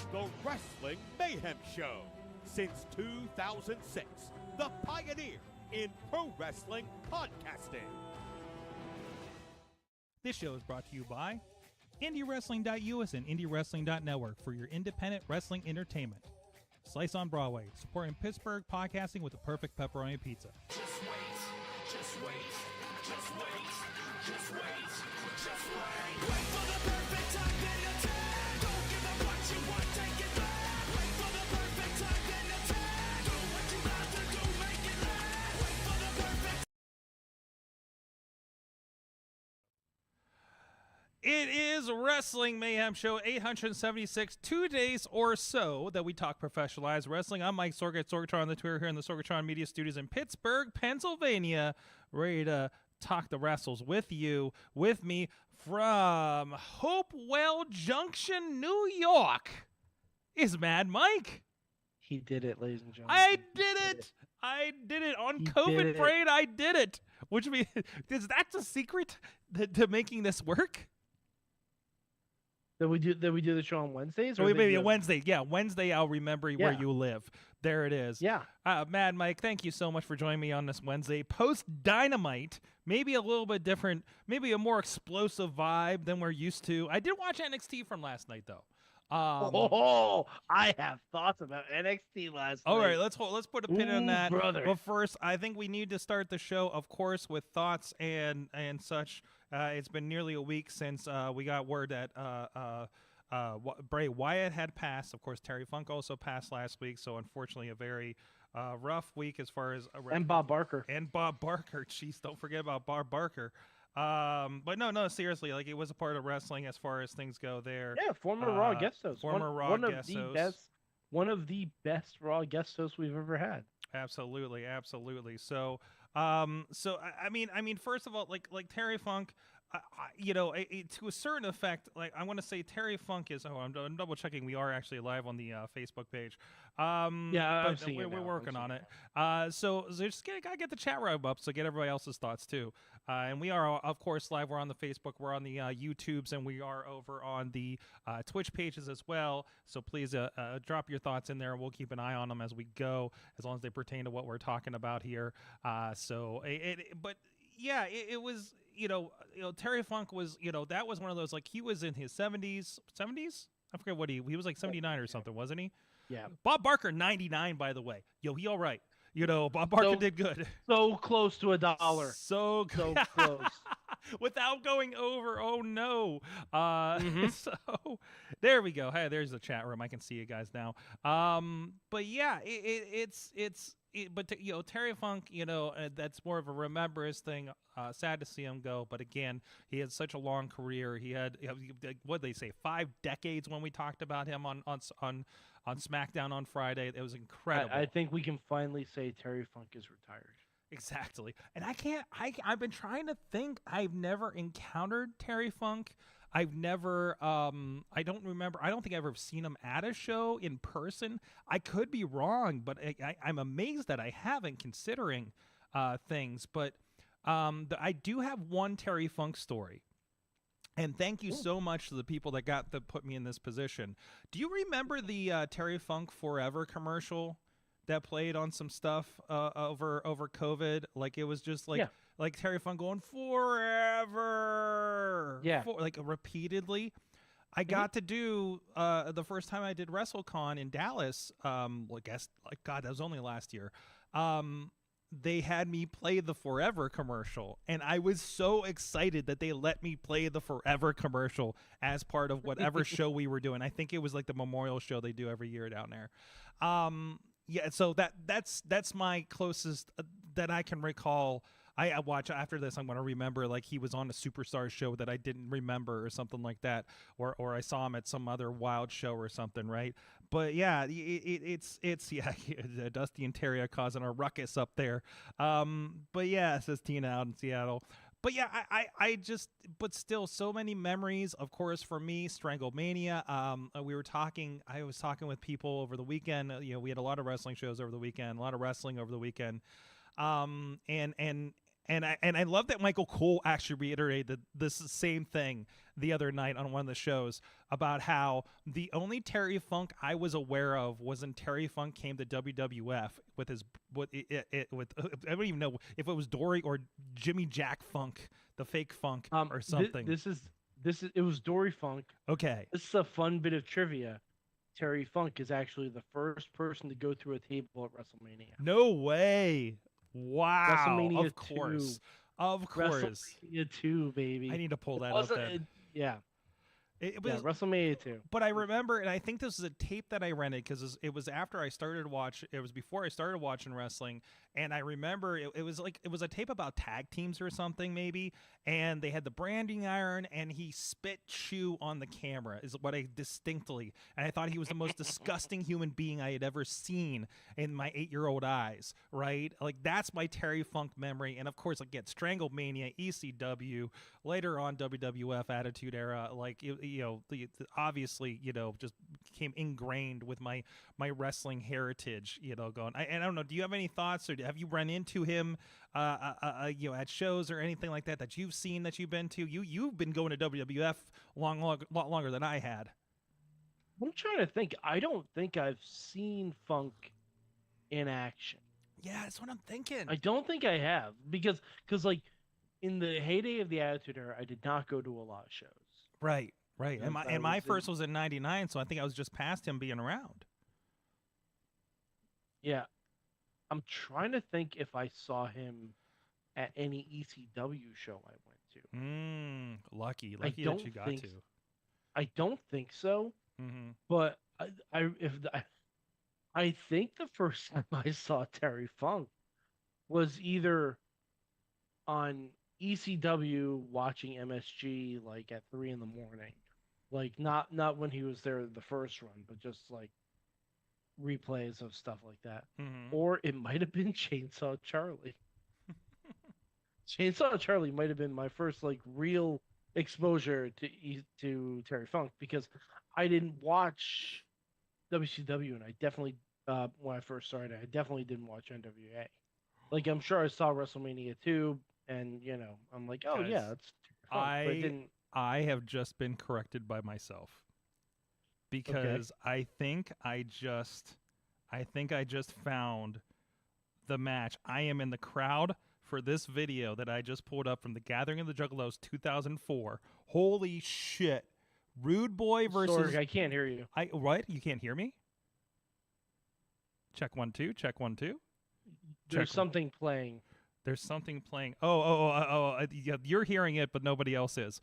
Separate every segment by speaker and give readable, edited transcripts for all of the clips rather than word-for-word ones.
Speaker 1: The Wrestling Mayhem Show. Since 2006, the pioneer in pro wrestling podcasting.
Speaker 2: This show is brought to you by IndyWrestling.us and IndyWrestling.network for your independent wrestling entertainment. Slice on Broadway, supporting Pittsburgh podcasting with the perfect pepperoni pizza.
Speaker 3: Just wait, just wait, just wait, just wait, just wait. Wait for the perfect time, then attack. Don't give up what you want, take it back. Wait for the perfect time, then attack. Do what you got to do, make it last. Wait for the perfect.
Speaker 2: It is Wrestling Mayhem Show 876, 2 days or so that we talk professionalized wrestling. I'm Mike Sorg at Sorgatron on the Twitter here in the Sorgatron Media Studios in Pittsburgh, Pennsylvania, ready to talk the wrestles with you, with me from Hopewell Junction, New York, is Mad Mike.
Speaker 4: He did it, ladies and gentlemen.
Speaker 2: I did it. I did it on COVID brain. I did it. Which means, is that the secret to making this work?
Speaker 4: That we do the show on Wednesdays?
Speaker 2: Or maybe a Wednesday. Yeah, Wednesday I'll remember where
Speaker 4: Yeah.
Speaker 2: you live. There it is.
Speaker 4: Yeah.
Speaker 2: Mad Mike, thank you so much for joining me on this Wednesday. Post-Dynamite, maybe a little bit different, maybe a more explosive vibe than we're used to. I did watch NXT from last night, though.
Speaker 4: I have thoughts about NXT last night.
Speaker 2: All right, let's put a pin on that.
Speaker 4: Brother.
Speaker 2: But first, I think we need to start the show, of course, with thoughts and such. It's been nearly a week since we got word that Bray Wyatt had passed. Of course, Terry Funk also passed last week. So unfortunately, a very rough week as far as
Speaker 4: And Bob Barker.
Speaker 2: Jeez, don't forget about Bob Barker. But no, seriously, like it was a part of wrestling as far as things go there.
Speaker 4: Yeah, former Raw guest host.
Speaker 2: One
Speaker 4: of the best Raw guest hosts we've ever had.
Speaker 2: Absolutely. So, I mean, first of all, like Terry Funk, to a certain effect, like I want to say Terry Funk is. I'm double checking. We are actually live on the Facebook page.
Speaker 4: I'm
Speaker 2: but
Speaker 4: seeing it
Speaker 2: we're
Speaker 4: now.
Speaker 2: working on it. So just gotta get the chat room up. So get everybody else's thoughts too. And we are, of course, live. We're on the Facebook. We're on the YouTubes, and we are over on the Twitch pages as well. So please drop your thoughts in there. We'll keep an eye on them as we go, as long as they pertain to what we're talking about here. It was, Terry Funk was, that was one of those, like, he was in his 70s? I forget what he was like 79 or something, wasn't he?
Speaker 4: Yeah.
Speaker 2: Bob Barker, 99, by the way. He all right. Bob Barker did good.
Speaker 4: So close to $1.
Speaker 2: So
Speaker 4: close.
Speaker 2: Without going over. Oh, no.
Speaker 4: Mm-hmm.
Speaker 2: So there we go. Hey, there's the chat room. I can see you guys now. But yeah, Terry Funk, that's more of a remembrance thing. Sad to see him go, but again, he had such a long career. He had, what they say, 5 decades when we talked about him on SmackDown on Friday. It was incredible.
Speaker 4: I think we can finally say Terry Funk is retired.
Speaker 2: Exactly. And I've been trying to think. I've never encountered Terry Funk. I've never, I don't remember. I don't think I've ever seen him at a show in person. I could be wrong, but I'm amazed that I haven't, considering things. But I do have one Terry Funk story. And thank you so much to the people that put me in this position. Do you remember the Terry Funk Forever commercial that played on some stuff over COVID? Like, it was just like Terry Funk going forever, like repeatedly. I got to do the first time I did WrestleCon in Dallas. That was only last year. They had me play the Forever commercial, and I was so excited that they let me play the Forever commercial as part of whatever show we were doing. I think it was like the memorial show they do every year down there. So that's my closest that I can recall I watch after this. I'm going to remember like he was on a Superstar show that I didn't remember or something like that, or I saw him at some other wild show or something, right? But yeah, it's yeah, Dusty and Terry are causing a ruckus up there. But yeah, says Tina out in Seattle. But yeah, I just, but still, so many memories. Of course, for me, Stranglemania. I was talking with people over the weekend. We had a lot of wrestling shows over the weekend, a lot of wrestling over the weekend. And I love that Michael Cole actually reiterated this same thing the other night on one of the shows about how the only Terry Funk I was aware of was when Terry Funk came to WWF with his I don't even know if it was Dory or Jimmy Jack Funk, the fake Funk or something.
Speaker 4: This is it was Dory Funk.
Speaker 2: Okay.
Speaker 4: This is a fun bit of trivia. Terry Funk is actually the first person to go through a table at WrestleMania.
Speaker 2: No way. Wow.
Speaker 4: WrestleMania
Speaker 2: of course.
Speaker 4: 2.
Speaker 2: Of course.
Speaker 4: WrestleMania 2, baby.
Speaker 2: I need to pull that up then.
Speaker 4: Yeah.
Speaker 2: It was
Speaker 4: WrestleMania 2.
Speaker 2: But I remember, and I think this is a tape that I rented because it was after I started watching. It was before I started watching wrestling, and I remember it was a tape about tag teams or something maybe, and they had the branding iron, and he spit chew on the camera is what I distinctly, and I thought he was the most disgusting human being I had ever seen in my 8-year-old eyes. Right, like that's my Terry Funk memory, and of course, like Stranglemania, ECW, later on WWF Attitude Era, like. Obviously, just became ingrained with my wrestling heritage, going. I don't know. Do you have any thoughts, or have you run into him, at shows or anything like that you've seen, that you've been to? You've been going to WWF lot longer than I had.
Speaker 4: I'm trying to think. I don't think I've seen Funk in action.
Speaker 2: Yeah, that's what I'm thinking.
Speaker 4: I don't think I have because like in the heyday of the Attitude Era, I did not go to a lot of shows.
Speaker 2: Right. And my first was in '99, so I think I was just past him being around.
Speaker 4: Yeah. I'm trying to think if I saw him at any ECW show I went to.
Speaker 2: Lucky that you got to.
Speaker 4: I don't think so.
Speaker 2: Mm-hmm.
Speaker 4: But I think the first time I saw Terry Funk was either on ECW watching MSG like at 3 a.m, like not when he was there the first run, but just like replays of stuff like that.
Speaker 2: Mm-hmm.
Speaker 4: Or it might have been Chainsaw Charlie. Chainsaw Charlie might have been my first like real exposure to Terry Funk, because I didn't watch WCW, and I definitely when I first started, I definitely didn't watch NWA. Like I'm sure I saw WrestleMania 2. And I'm like, oh yeah, that's fun.
Speaker 2: I have just been corrected by myself, because I think I just found the match. I am in the crowd for this video that I just pulled up from the Gathering of the Juggalos 2004. Holy shit! Rude Boy versus.
Speaker 4: Sorg, I can't hear you.
Speaker 2: What? You can't hear me? Check 1 2. Check 1 2.
Speaker 4: There's something playing.
Speaker 2: There's something playing. Yeah, you're hearing it, but nobody else is.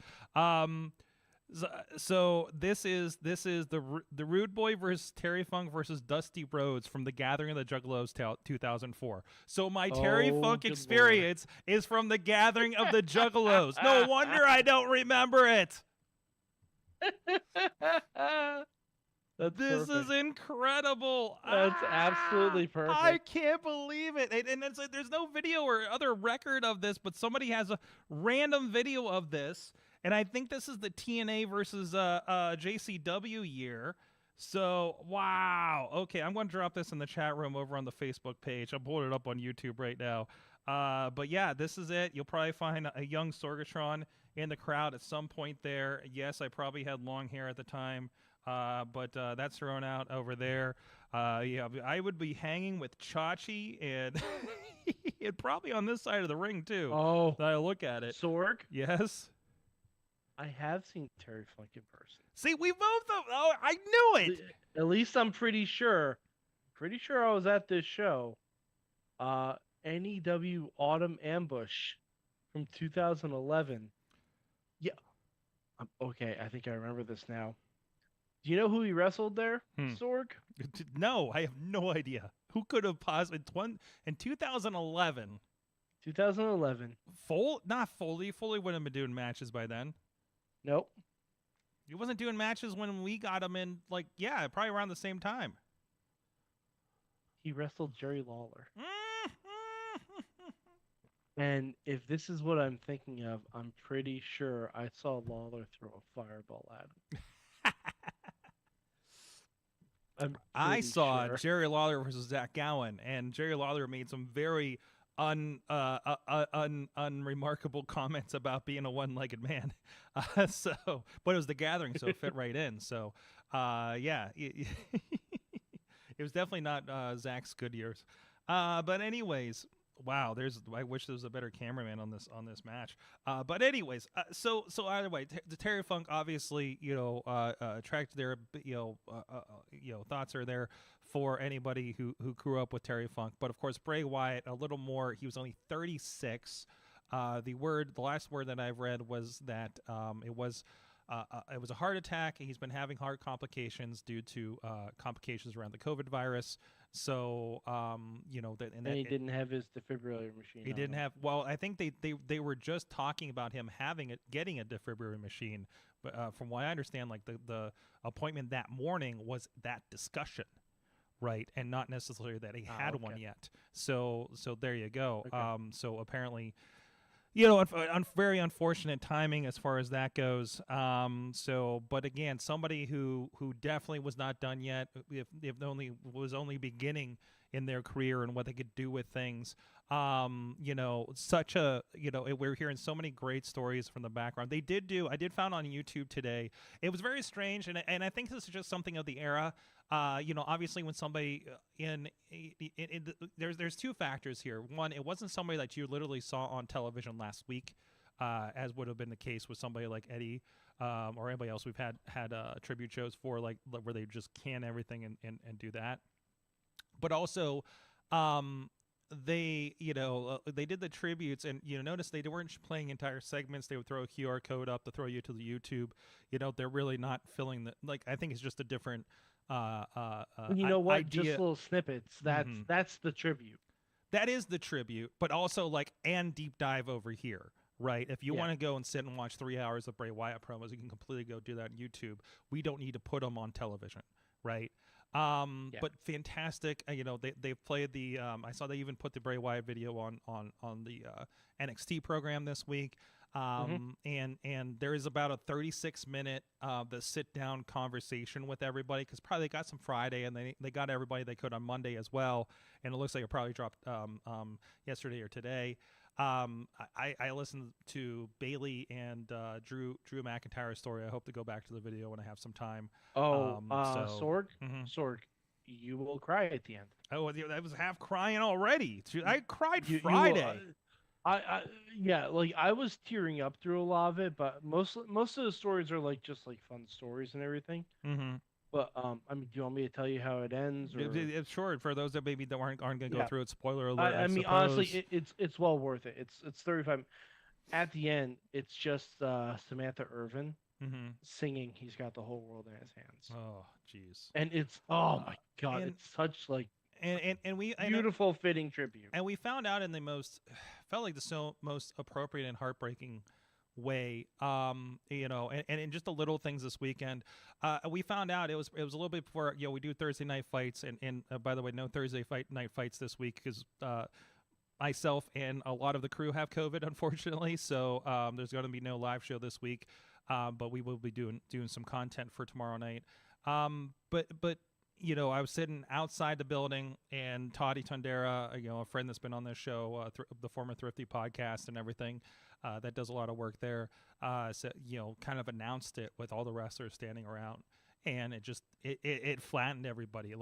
Speaker 2: So this is the Rude Boy versus Terry Funk versus Dusty Rhodes from the Gathering of the Juggalos 2004. So my Terry Funk experience is from the Gathering of the Juggalos. No wonder I don't remember it. This is incredible.
Speaker 4: That's absolutely perfect.
Speaker 2: I can't believe it. And it's like, there's no video or other record of this, but somebody has a random video of this. And I think this is the TNA versus JCW year. So, wow. Okay, I'm going to drop this in the chat room over on the Facebook page. I'm pulling it up on YouTube right now. But yeah, this is it. You'll probably find a young Sorgatron in the crowd at some point there. Yes, I probably had long hair at the time. But that's thrown out over there. Yeah, I would be hanging with Chachi and probably on this side of the ring too.
Speaker 4: Oh,
Speaker 2: that I look at it.
Speaker 4: Sorg?
Speaker 2: Yes.
Speaker 4: I have seen Terry Funk in person.
Speaker 2: See, we both. Oh, I knew it.
Speaker 4: At least I'm pretty sure. Pretty sure I was at this show. NEW Autumn Ambush from 2011. Yeah. Okay, I think I remember this now. Do you know who he wrestled there, Sorg?
Speaker 2: No, I have no idea. Who could have possibly in 2011?
Speaker 4: 2011.
Speaker 2: Not Foley. Foley wouldn't have been doing matches by then.
Speaker 4: Nope.
Speaker 2: He wasn't doing matches when we got him in, probably around the same time.
Speaker 4: He wrestled Jerry Lawler. And if this is what I'm thinking of, I'm pretty sure I saw Lawler throw a fireball at him.
Speaker 2: I saw
Speaker 4: sure.
Speaker 2: Jerry Lawler versus Zach Gowen, and Jerry Lawler made some very unremarkable comments about being a one-legged man. But it was the Gathering, so it fit right in. So, yeah, it was definitely not Zach's good years. But anyways. Wow, I wish there was a better cameraman on this match. But anyways, so either way, the Terry Funk obviously, attracted their, thoughts are there for anybody who grew up with Terry Funk. But of course, Bray Wyatt, a little more. He was only 36. The last word that I've read was that it was a heart attack. He's been having heart complications due to complications around the COVID virus. So, and
Speaker 4: he didn't have his defibrillator machine.
Speaker 2: He didn't have. Well, I think they were just talking about him getting a defibrillator machine. But from what I understand, like the appointment that morning was that discussion, right, and not necessarily that he had one yet. So there you go.
Speaker 4: Okay.
Speaker 2: So apparently. Very unfortunate timing as far as that goes. But again, somebody who definitely was not done yet, if was only beginning in their career and what they could do with things. We're hearing so many great stories from the background. I did found on YouTube today. It was very strange, and I think this is just something of the era. Obviously when somebody there's two factors here. One, it wasn't somebody that you literally saw on television last week, as would have been the case with somebody like Eddie, or anybody else we've had tribute shows for, like where they just can everything and do that. But also, they did the tributes, and notice they weren't playing entire segments. They would throw a QR code up to throw you to the YouTube. They're really not filling I think it's just a different idea.
Speaker 4: Just little snippets. That's the tribute.
Speaker 2: That is the tribute, but also and deep dive over here, right? If you want to go and sit and watch 3 hours of Bray Wyatt promos, you can completely go do that on YouTube. We don't need to put them on television, right? But fantastic. They've played the. I saw they even put the Bray Wyatt video on the NXT program this week. And there is about a 36-minute the sit-down conversation with everybody, because probably they got some Friday and they got everybody they could on Monday as well, and it looks like it probably dropped yesterday or today. I listened to Bailey and Drew McIntyre's story. I hope to go back to the video when I have some time.
Speaker 4: Sorg, Sorg, you will cry at the end.
Speaker 2: Oh, I was half crying already. I cried Friday.
Speaker 4: I was tearing up through a lot of it, but most of the stories are just fun stories and everything.
Speaker 2: Mm-hmm.
Speaker 4: But do you want me to tell you how it ends? Or...
Speaker 2: Sure. For those that maybe aren't going to go through it, spoiler alert.
Speaker 4: Honestly, it's well worth it. It's 35. At the end, it's just Samantha Irvin singing "He's Got the Whole World in His Hands."
Speaker 2: Oh, jeez.
Speaker 4: And it's my god, it's such
Speaker 2: and we
Speaker 4: beautiful fitting tribute.
Speaker 2: And we found out in the most appropriate and heartbreaking way, and in just the little things this weekend, we found out it was a little bit before. We do Thursday night fights, and by the way, no Thursday night fights this week because myself and a lot of the crew have COVID, unfortunately. So there's going to be no live show this week, but we will be doing some content for tomorrow night. But I was sitting outside the building, and Toddy Tondera, a friend that's been on this show, the former Thrifty podcast and everything, that does a lot of work there, kind of announced it with all the wrestlers standing around, and it flattened everybody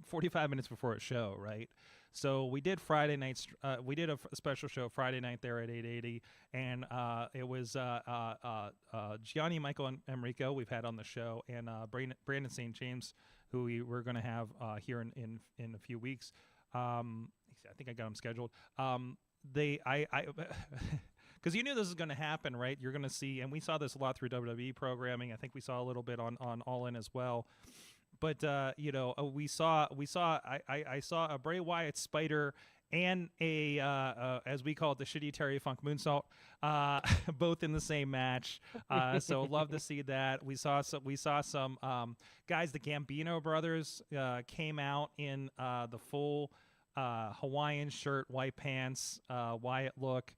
Speaker 2: 45 minutes before its show, right? So we did Friday nights. We did a special show Friday night there at 880, and it was Gianni, Michael, and Enrico we've had on the show, and Brandon St. James, who we're going to have here in a few weeks. I think I got them scheduled. Because you knew this was going to happen, right? You're going to see, and we saw this a lot through WWE programming. I think we saw a little bit on All In as well. But I saw a Bray Wyatt spider and a as we call it, the shitty Terry Funk moonsault, both in the same match. So love to see that. We saw some guys. The Gambino brothers came out in the full Hawaiian shirt, white pants, Wyatt look.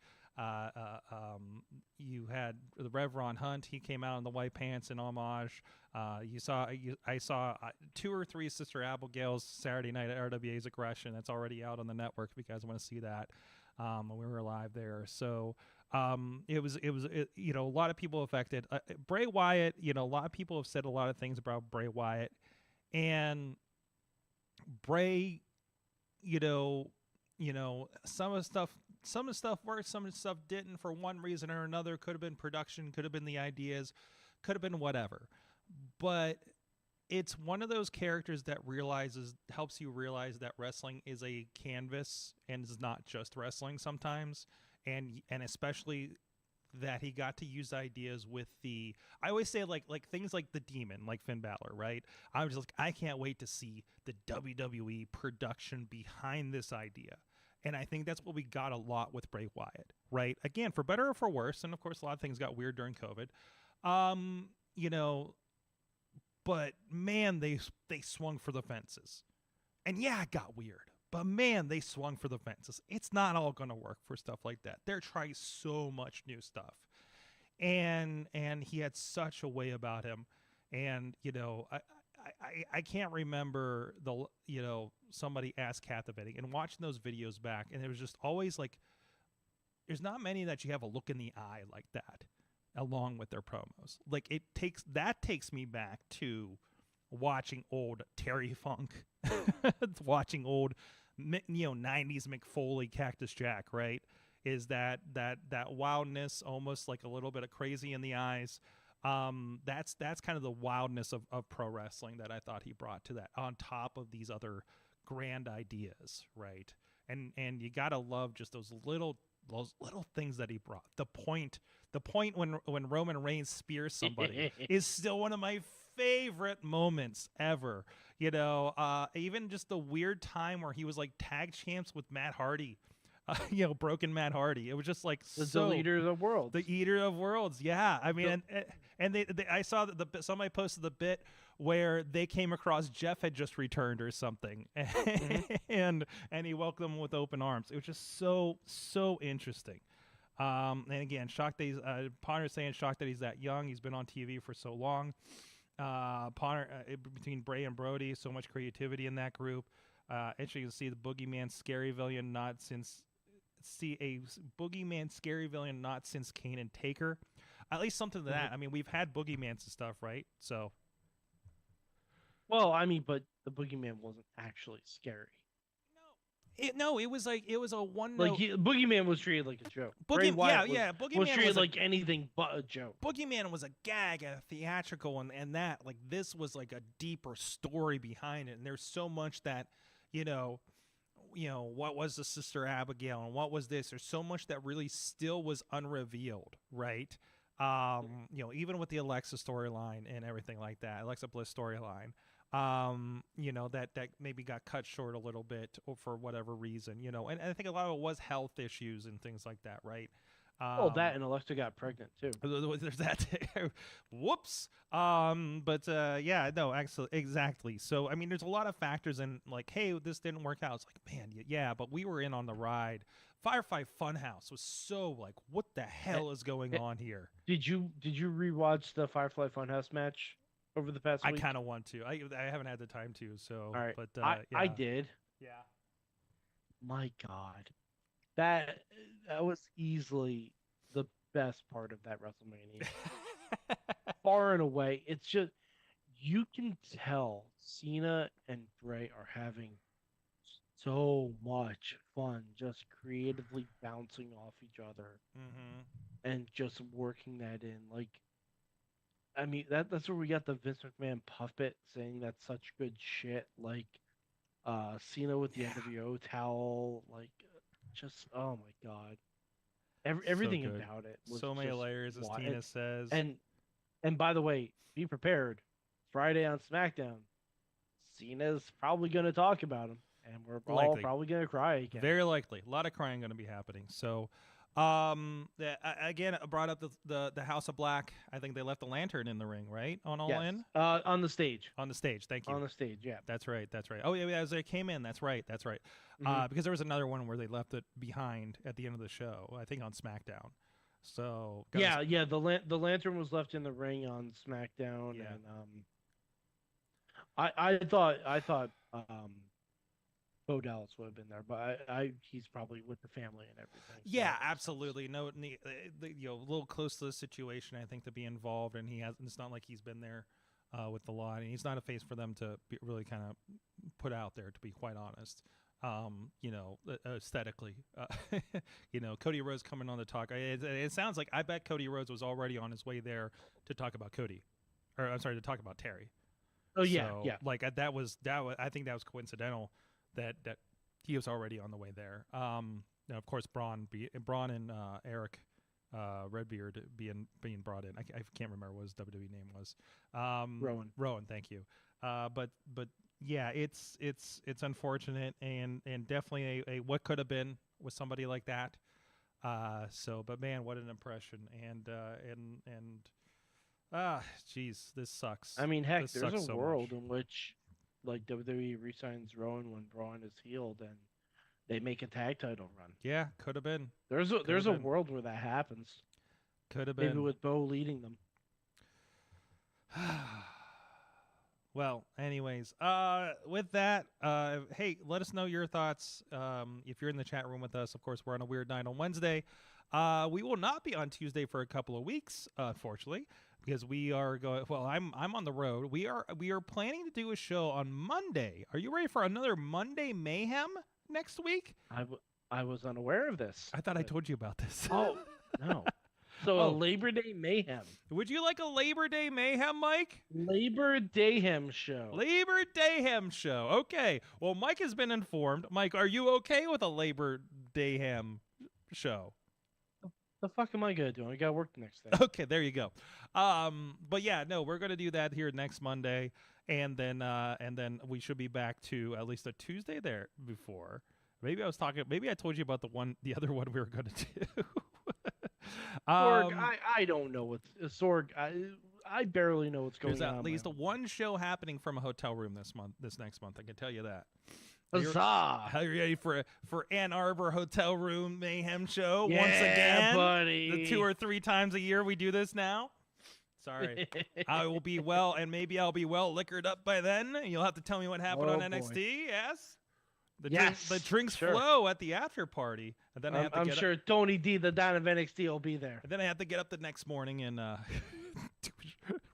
Speaker 2: You had the Rev Ron Hunt. He came out in the white pants in homage. I saw 2 or 3 Sister Abigail's Saturday night at RWA's Aggression. That's already out on the network if you guys want to see that. We were live there. So it was you know, a lot of people affected. Bray Wyatt, you know, a lot of people have said a lot of things about Bray Wyatt, and Bray, you know, some of the stuff worked, some of the stuff didn't for one reason or another. Could have been production, could have been the ideas, could have been whatever. But it's one of those characters that helps you realize that wrestling is a canvas and is not just wrestling sometimes. And especially that he got to use ideas with I always say like things like the Demon, like Finn Balor, right? I was just like, I can't wait to see the WWE production behind this idea. And I think that's what we got a lot with Bray Wyatt, right? Again, for better or for worse. And of course, a lot of things got weird during COVID. You know, but man, they swung for the fences. And yeah, it got weird. But man, they swung for the fences. It's not all going to work for stuff like that. They're trying so much new stuff. And he had such a way about him. And, you know, I can't remember somebody asked captivating, and watching those videos back, and it was just always like, there's not many that you have a look in the eye like that along with their promos. Like that takes me back to watching old Terry Funk, watching old, 90s Mick Foley, Cactus Jack, right? Is that wildness, almost like a little bit of crazy in the eyes. That's kind of the wildness of pro wrestling that I thought he brought to that, on top of these other grand ideas, right? And you gotta love just those little things that he brought. The point when Roman Reigns spears somebody is still one of my favorite moments ever. You know, even just the weird time where he was like tag champs with Matt Hardy. Broken Matt Hardy. It was just like
Speaker 4: the Eater of Worlds.
Speaker 2: The Eater of Worlds, yeah. I mean, and they I saw that somebody posted the bit where they came across Jeff had just returned or something, and he welcomed them with open arms. It was just so interesting. And again, shocked that he's Ponder's saying shocked that he's that young. He's been on TV for so long. Between Bray and Brody, so much creativity in that group. Interesting to see the Boogeyman scary villain not since Kane and Taker. At least something to that. I mean, we've had Boogeymans and stuff, right? So.
Speaker 4: Well, I mean, but the Boogeyman wasn't actually scary.
Speaker 2: No, it was a one
Speaker 4: like
Speaker 2: note.
Speaker 4: Boogeyman was treated like a joke.
Speaker 2: Boogeyman
Speaker 4: was treated like anything but a joke.
Speaker 2: Boogeyman was a gag, a theatrical, and that like this was like a deeper story behind it. And there's so much that, what was the Sister Abigail and what was this? There's so much that really still was unrevealed, right? Even with the Alexa storyline and everything like that, Alexa Bliss storyline. That maybe got cut short a little bit for whatever reason, and I think a lot of it was health issues and things like that, right?
Speaker 4: That and Alexa got pregnant too.
Speaker 2: There's that. Whoops. Exactly. So, I mean, there's a lot of factors in like, hey, this didn't work out. It's like, man, yeah, but we were in on the ride. Firefly Funhouse was so like, what the hell is going on here?
Speaker 4: Did you rewatch the Firefly Funhouse match over the past week?
Speaker 2: I kind of want to. I haven't had the time to. So,
Speaker 4: all right.
Speaker 2: But
Speaker 4: I did.
Speaker 2: Yeah.
Speaker 4: My God, that was easily the best part of that WrestleMania. Far and away, it's just you can tell Cena and Bray are having so much fun, just creatively bouncing off each other, and just working that in. Like, I mean, that's where we got the Vince McMahon puppet saying that's such good shit. Like, Cena with the NWO towel, like, just oh my God, everything
Speaker 2: so
Speaker 4: about it was
Speaker 2: so many
Speaker 4: just
Speaker 2: layers, as
Speaker 4: wild.
Speaker 2: Tina says.
Speaker 4: And by the way, be prepared. Friday on SmackDown, Cena's probably going to talk about him, and we're all
Speaker 2: Likely.
Speaker 4: probably gonna cry again.
Speaker 2: Very likely. A lot of crying going to be happening. So, again, I brought up the House of Black. I think they left the lantern in the ring, right? On All
Speaker 4: Yes.
Speaker 2: In?
Speaker 4: On the stage.
Speaker 2: On the stage. Thank you.
Speaker 4: On the stage, yeah.
Speaker 2: That's right. That's right. Oh, yeah, as they came in. That's right. That's right.
Speaker 4: Mhm.
Speaker 2: Because there was another one where they left it behind at the end of the show, I think on SmackDown. So,
Speaker 4: Yeah. The lantern was left in the ring on SmackDown,
Speaker 2: Yeah.
Speaker 4: and I thought Bo Dallas would have been there, but he's probably with the family and everything. so
Speaker 2: Yeah,
Speaker 4: that makes sense.
Speaker 2: absolutely. No, a little close to the situation, I think, to be involved, and he has. It's not like he's been there with the lot, and he's not a face for them to really kind of put out there. To be quite honest, aesthetically, Cody Rhodes coming on to talk. It sounds like I bet Cody Rhodes was already on his way there to talk about Cody, or I'm sorry, to talk about Terry.
Speaker 4: Oh yeah,
Speaker 2: So,
Speaker 4: yeah.
Speaker 2: Like that was I think that was coincidental that he was already on the way there. Now of course Braun and Eric Redbeard being brought in. I can't remember what his WWE name was. Rowan, thank you. But yeah, it's unfortunate and definitely a what could have been with somebody like that. But man, what an impression and jeez, this sucks.
Speaker 4: I mean, heck,
Speaker 2: This
Speaker 4: there's
Speaker 2: sucks
Speaker 4: a
Speaker 2: so
Speaker 4: world
Speaker 2: much.
Speaker 4: in which like WWE resigns Rowan when Braun is healed and they make a tag title run.
Speaker 2: Yeah, could have been.
Speaker 4: There's a
Speaker 2: been.
Speaker 4: world where that happens.
Speaker 2: Could have
Speaker 4: Maybe
Speaker 2: been.
Speaker 4: with Bo leading them.
Speaker 2: Well, anyways, with that, hey, let us know your thoughts. If you're in the chat room with us, of course, we're on a weird night on Wednesday. We will not be on Tuesday for a couple of weeks, unfortunately, because we are going. Well, I'm on the road. We are planning to do a show on Monday. Are you ready for another Monday Mayhem next week?
Speaker 4: I was unaware of this.
Speaker 2: I thought I told you about this.
Speaker 4: Oh no! So
Speaker 2: Oh.
Speaker 4: a Labor Day Mayhem.
Speaker 2: Would you like a Labor Day Mayhem, Mike?
Speaker 4: Labor Dayhem show.
Speaker 2: Labor Dayhem show. Okay. Well, Mike has been informed. Mike, are you okay with a Labor Dayhem show?
Speaker 4: The fuck am I gonna do? I got work the next day.
Speaker 2: Okay, there you go. But yeah, no, we're gonna do that here next Monday, and then we should be back to at least a Tuesday there before. Maybe I told you about the other one we were gonna do.
Speaker 4: Sorg, I don't know what's Sorg. I barely know what's going
Speaker 2: There's
Speaker 4: on.
Speaker 2: at least one show happening from a hotel room this next month. I can tell you that.
Speaker 4: Huzzah!
Speaker 2: Are you ready for Ann Arbor Hotel Room Mayhem Show
Speaker 4: Yeah,
Speaker 2: once again?
Speaker 4: buddy.
Speaker 2: The 2 or 3 times a year we do this now. Sorry, I will be well, and maybe I'll be well liquored up by then. You'll have to tell me what happened on
Speaker 4: Oh, boy.
Speaker 2: NXT. Yes.
Speaker 4: Yes,
Speaker 2: the drinks
Speaker 4: sure.
Speaker 2: flow at the after party, and then
Speaker 4: I'm sure Tony D, the Don of NXT, will be there.
Speaker 2: And then I have to get up the next morning and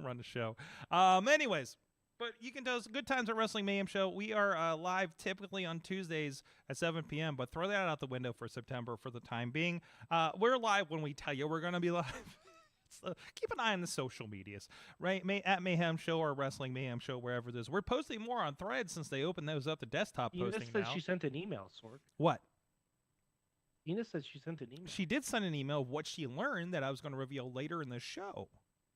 Speaker 2: run the show. Anyways, but you can tell us Good Times at Wrestling Mayhem Show. We are live typically on Tuesdays at 7 p.m., but throw that out the window for September for the time being. We're live when we tell you we're going to be live. So keep an eye on the social medias, right? At Mayhem Show or Wrestling Mayhem Show, wherever it is. We're posting more on Threads since they opened those up to desktop
Speaker 4: Ina
Speaker 2: posting
Speaker 4: said
Speaker 2: now.
Speaker 4: she sent an email, Sorg.
Speaker 2: What?
Speaker 4: Ina said she sent an email.
Speaker 2: She did send an email of what she learned that I was going to reveal later in the show.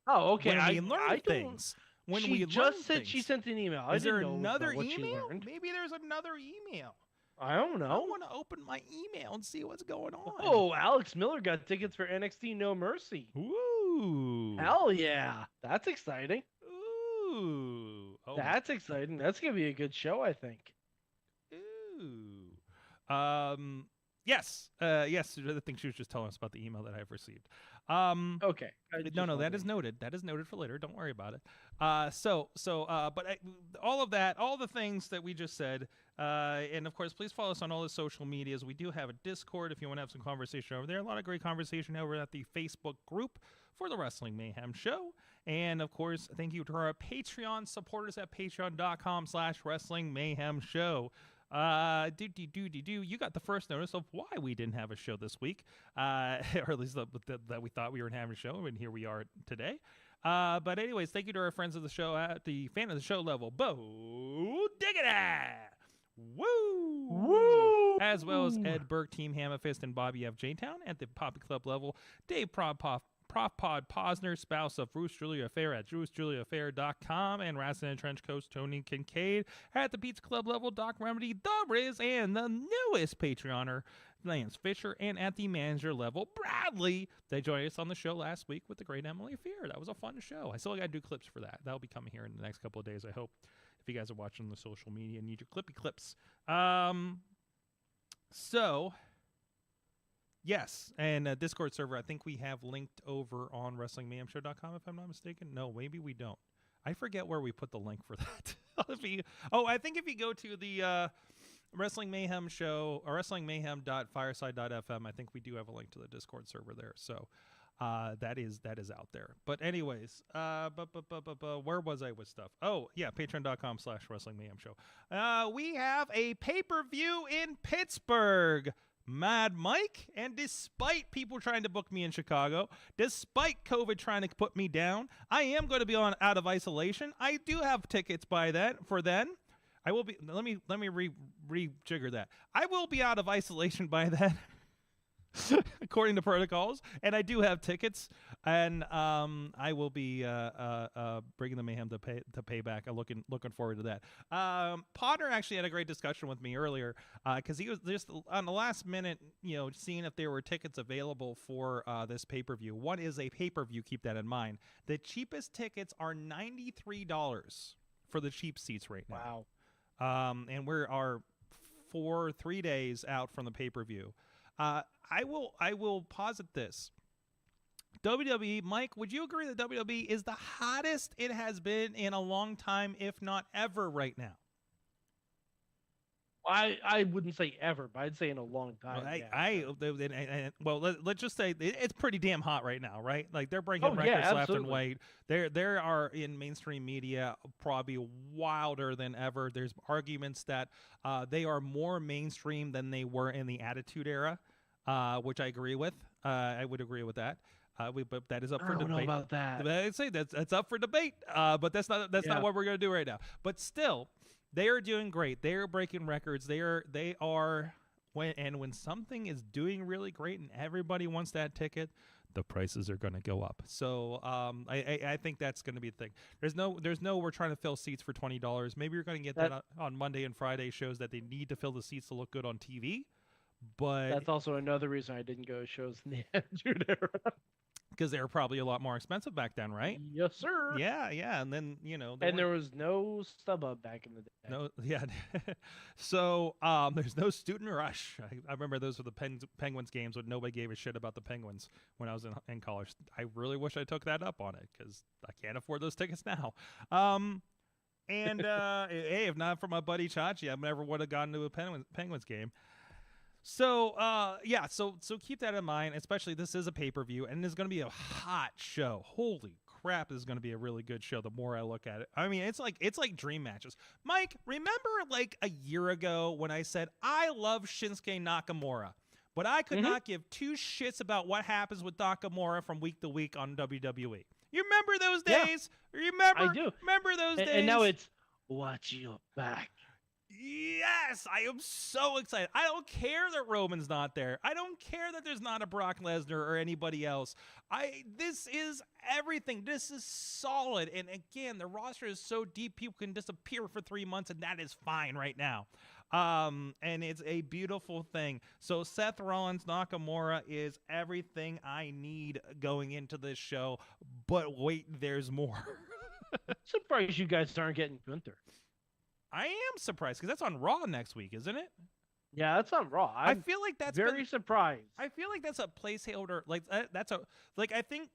Speaker 4: Oh, okay.
Speaker 2: When we learn
Speaker 4: I don't-
Speaker 2: things. When
Speaker 4: she
Speaker 2: we
Speaker 4: just
Speaker 2: learn
Speaker 4: said she
Speaker 2: things.
Speaker 4: sent an email.
Speaker 2: Is there
Speaker 4: didn't know
Speaker 2: another
Speaker 4: what she
Speaker 2: email?
Speaker 4: learned.
Speaker 2: Maybe there's another email.
Speaker 4: I don't
Speaker 2: I
Speaker 4: know.
Speaker 2: want to open my email and see what's going on.
Speaker 4: Oh, Alex Miller got tickets for NXT No Mercy.
Speaker 2: Ooh.
Speaker 4: Hell yeah. That's exciting.
Speaker 2: Ooh. Oh.
Speaker 4: That's exciting. That's going to be a good show, I think.
Speaker 2: Ooh. Yes. Yes. I think she was just telling us about the email that I've received.
Speaker 4: Okay.
Speaker 2: No, that is noted. That is noted for later. Don't worry about it. But all of that, all the things that we just said, and of course, please follow us on all the social medias. We do have a Discord if you want to have some conversation over there. A lot of great conversation over at the Facebook group for the Wrestling Mayhem Show. And of course, thank you to our Patreon supporters at patreon.com/Wrestling Mayhem Show. You got the first notice of why we didn't have a show this week, or at least that we thought we were having a show, and here we are today. But anyways, thank you to our friends of the show at the fan of the show level, Bo Diggity,
Speaker 4: Woo!
Speaker 2: as well as Ed Burke, Team Hammerfist, and Bobby F. J-Town at the Poppy Club level, Dave Prop Prof Pod Posner, spouse of Bruce Julia Fair at brucejuliafair.com, and Wrestling and Trench Coach Tony Kincaid at the Pizza Club level, Doc Remedy, The Riz, and the newest Patreoner, Lance Fisher, and at the manager level, Bradley. They joined us on the show last week with the great Emily Fear. That was a fun show. I still got to do clips for that. That'll be coming here in the next couple of days, I hope. If you guys are watching the social media and need your clippy clips. So, yes, and Discord server, I think we have linked over on WrestlingMayhemShow.com, if I'm not mistaken. No, maybe we don't. I forget where we put the link for that. I think if you go to the Wrestling Mayhem Show or WrestlingMayhem.fireside.fm, I think we do have a link to the Discord server there. So that is out there. But anyways, where was I with stuff? Oh, yeah, patreon.com/Wrestling Mayhem Show. We have a pay-per-view in Pittsburgh. Mad Mike, and despite people trying to book me in Chicago, despite COVID trying to put me down, I am going to be out of isolation. I do have tickets for then. I will be. Let me rejigger that. I will be out of isolation by then, according to protocols, and I do have tickets, and I will be bringing the Mayhem to pay back. I'm looking forward to that. Potter actually had a great discussion with me earlier because he was just on the last minute, seeing if there were tickets available for this pay-per-view. One is a pay-per-view. Keep that in mind. The cheapest tickets are $93 for the cheap seats right now.
Speaker 4: Wow.
Speaker 2: And we are 3 days out from the pay-per-view. I will posit this. WWE, Mike, would you agree that WWE is the hottest it has been in a long time, if not ever, right now?
Speaker 4: I wouldn't say ever, but I'd say in a long time.
Speaker 2: Let's just say it's pretty damn hot right now, right? Like they're breaking records left and right. There are in mainstream media probably wilder than ever. There's arguments that they are more mainstream than they were in the Attitude Era, which I agree with. I would agree with that. But that is up for debate.
Speaker 4: I don't know about that.
Speaker 2: I'd say that's up for debate. But that's not what we're gonna do right now. But still, they are doing great. They are breaking records. They are when something is doing really great and everybody wants that ticket, the prices are going to go up. So I think that's going to be the thing. There's no we're trying to fill seats for $20. Maybe you're going to get that on Monday and Friday shows that they need to fill the seats to look good on TV. But
Speaker 4: that's also another reason I didn't go to shows in the Attitude Era.
Speaker 2: Because they were probably a lot more expensive back then, right?
Speaker 4: Yes, sir.
Speaker 2: Yeah, and then
Speaker 4: there was no StubHub back in the day.
Speaker 2: No, yeah. So there's no Student Rush. I remember those were the Penguins games when nobody gave a shit about the Penguins when I was in college. I really wish I took that up on it because I can't afford those tickets now. Hey, if not for my buddy Chachi, I never would have gone to a Penguins game. So, so keep that in mind, especially this is a pay-per-view, and it's going to be a hot show. Holy crap, this is going to be a really good show the more I look at it. I mean, it's like dream matches. Mike, remember like a year ago when I said, I love Shinsuke Nakamura, but I could not give two shits about what happens with Nakamura from week to week on WWE. You remember those days? Yeah,
Speaker 4: I do.
Speaker 2: Remember those days?
Speaker 4: And now it's, watch your back.
Speaker 2: Yes, I am so excited. I don't care that Roman's not there. I don't care that there's not a Brock Lesnar or anybody else. This is everything. This is solid. And again, the roster is so deep, people can disappear for 3 months, and that is fine right now. And it's a beautiful thing. So Seth Rollins Nakamura is everything I need going into this show. But wait, there's more.
Speaker 4: Surprised you guys aren't getting Gunther.
Speaker 2: I am surprised because that's on Raw next week, isn't it?
Speaker 4: Yeah, that's on Raw.
Speaker 2: I feel like that's
Speaker 4: very surprised.
Speaker 2: I feel like that's a placeholder. I think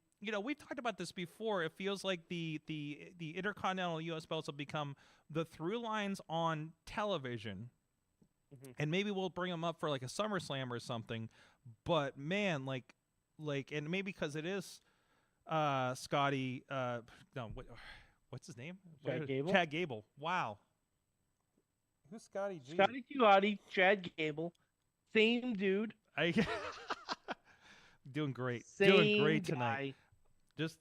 Speaker 2: we've talked about this before. It feels like the Intercontinental U.S. belts have become the through lines on television, and maybe we'll bring them up for like a SummerSlam or something. But man, and maybe because it is Scotty. What's his name?
Speaker 4: Chad Gable.
Speaker 2: Chad Gable. Wow. Who's Scotty G?
Speaker 4: Scotty Giotti, Chad Gable, same dude.
Speaker 2: Doing great.
Speaker 4: Same
Speaker 2: Doing great tonight.
Speaker 4: Guy.
Speaker 2: Just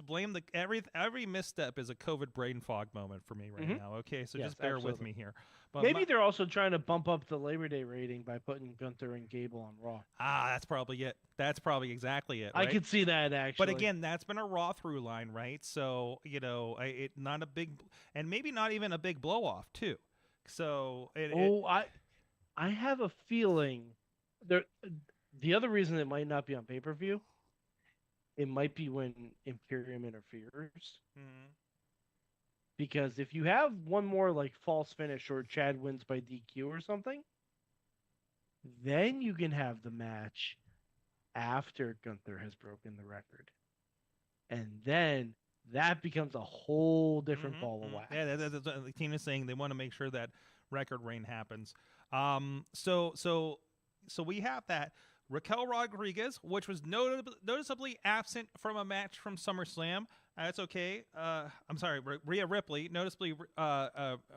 Speaker 2: blame every misstep is a COVID brain fog moment for me right now. Okay, so
Speaker 4: Yes,
Speaker 2: just bear with
Speaker 4: absolutely.
Speaker 2: me here. But
Speaker 4: Maybe they're also trying to bump up the Labor Day rating by putting Gunther and Gable on Raw.
Speaker 2: that's probably it. That's probably exactly it.
Speaker 4: I
Speaker 2: Right?
Speaker 4: could see that actually.
Speaker 2: But again, that's been a Raw through line, right? So it not a big, and maybe not even a big blow off too. So
Speaker 4: I have a feeling the other reason it might not be on pay-per-view, it might be when Imperium interferes. Because if you have one more like false finish or Chad wins by DQ or something, then you can have the match after Gunther has broken the record. And then that becomes a whole different ball of wax.
Speaker 2: Yeah, that's what Tina's saying. They want to make sure that record reign happens. So we have that. Raquel Rodriguez, which was noticeably absent from a match from SummerSlam. That's okay. I'm sorry, Rhea Ripley, noticeably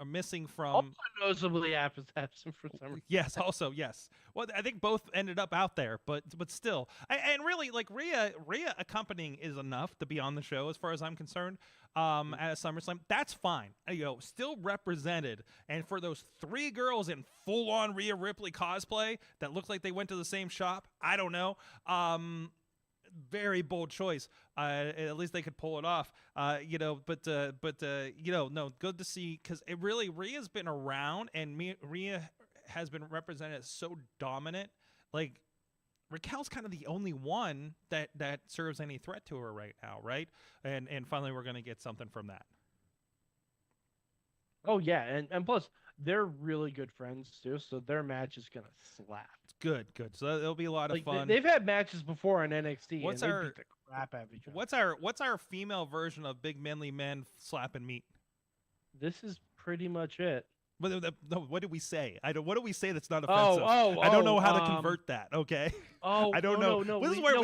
Speaker 2: missing from.
Speaker 4: Also noticeably absent from SummerSlam.
Speaker 2: Yes, also yes. Well, I think both ended up out there, but still, and really, like Rhea accompanying is enough to be on the show as far as I'm concerned. At a SummerSlam, that's fine. Still represented. And for those 3 girls in full-on Rhea Ripley cosplay that looks like they went to the same shop, I don't know. Very bold choice. At least they could pull it off. No, good to see, because Rhea's been around, and Rhea has been represented as so dominant. Like, Raquel's kind of the only one that serves any threat to her right now, right? And finally, we're going to get something from that.
Speaker 4: Oh, yeah, and plus, they're really good friends, too, so their match is going to slap.
Speaker 2: Good. So it'll be a lot of fun.
Speaker 4: They've had matches before on NXT,
Speaker 2: What's
Speaker 4: and
Speaker 2: our-
Speaker 4: they beat the crap out of each other.
Speaker 2: What's our female version of big manly men slapping meat?
Speaker 4: This is pretty much it.
Speaker 2: What do we say? What do we say that's not offensive? I don't know how to convert that. Okay.
Speaker 4: Oh,
Speaker 2: I don't know.
Speaker 4: No,
Speaker 2: This is where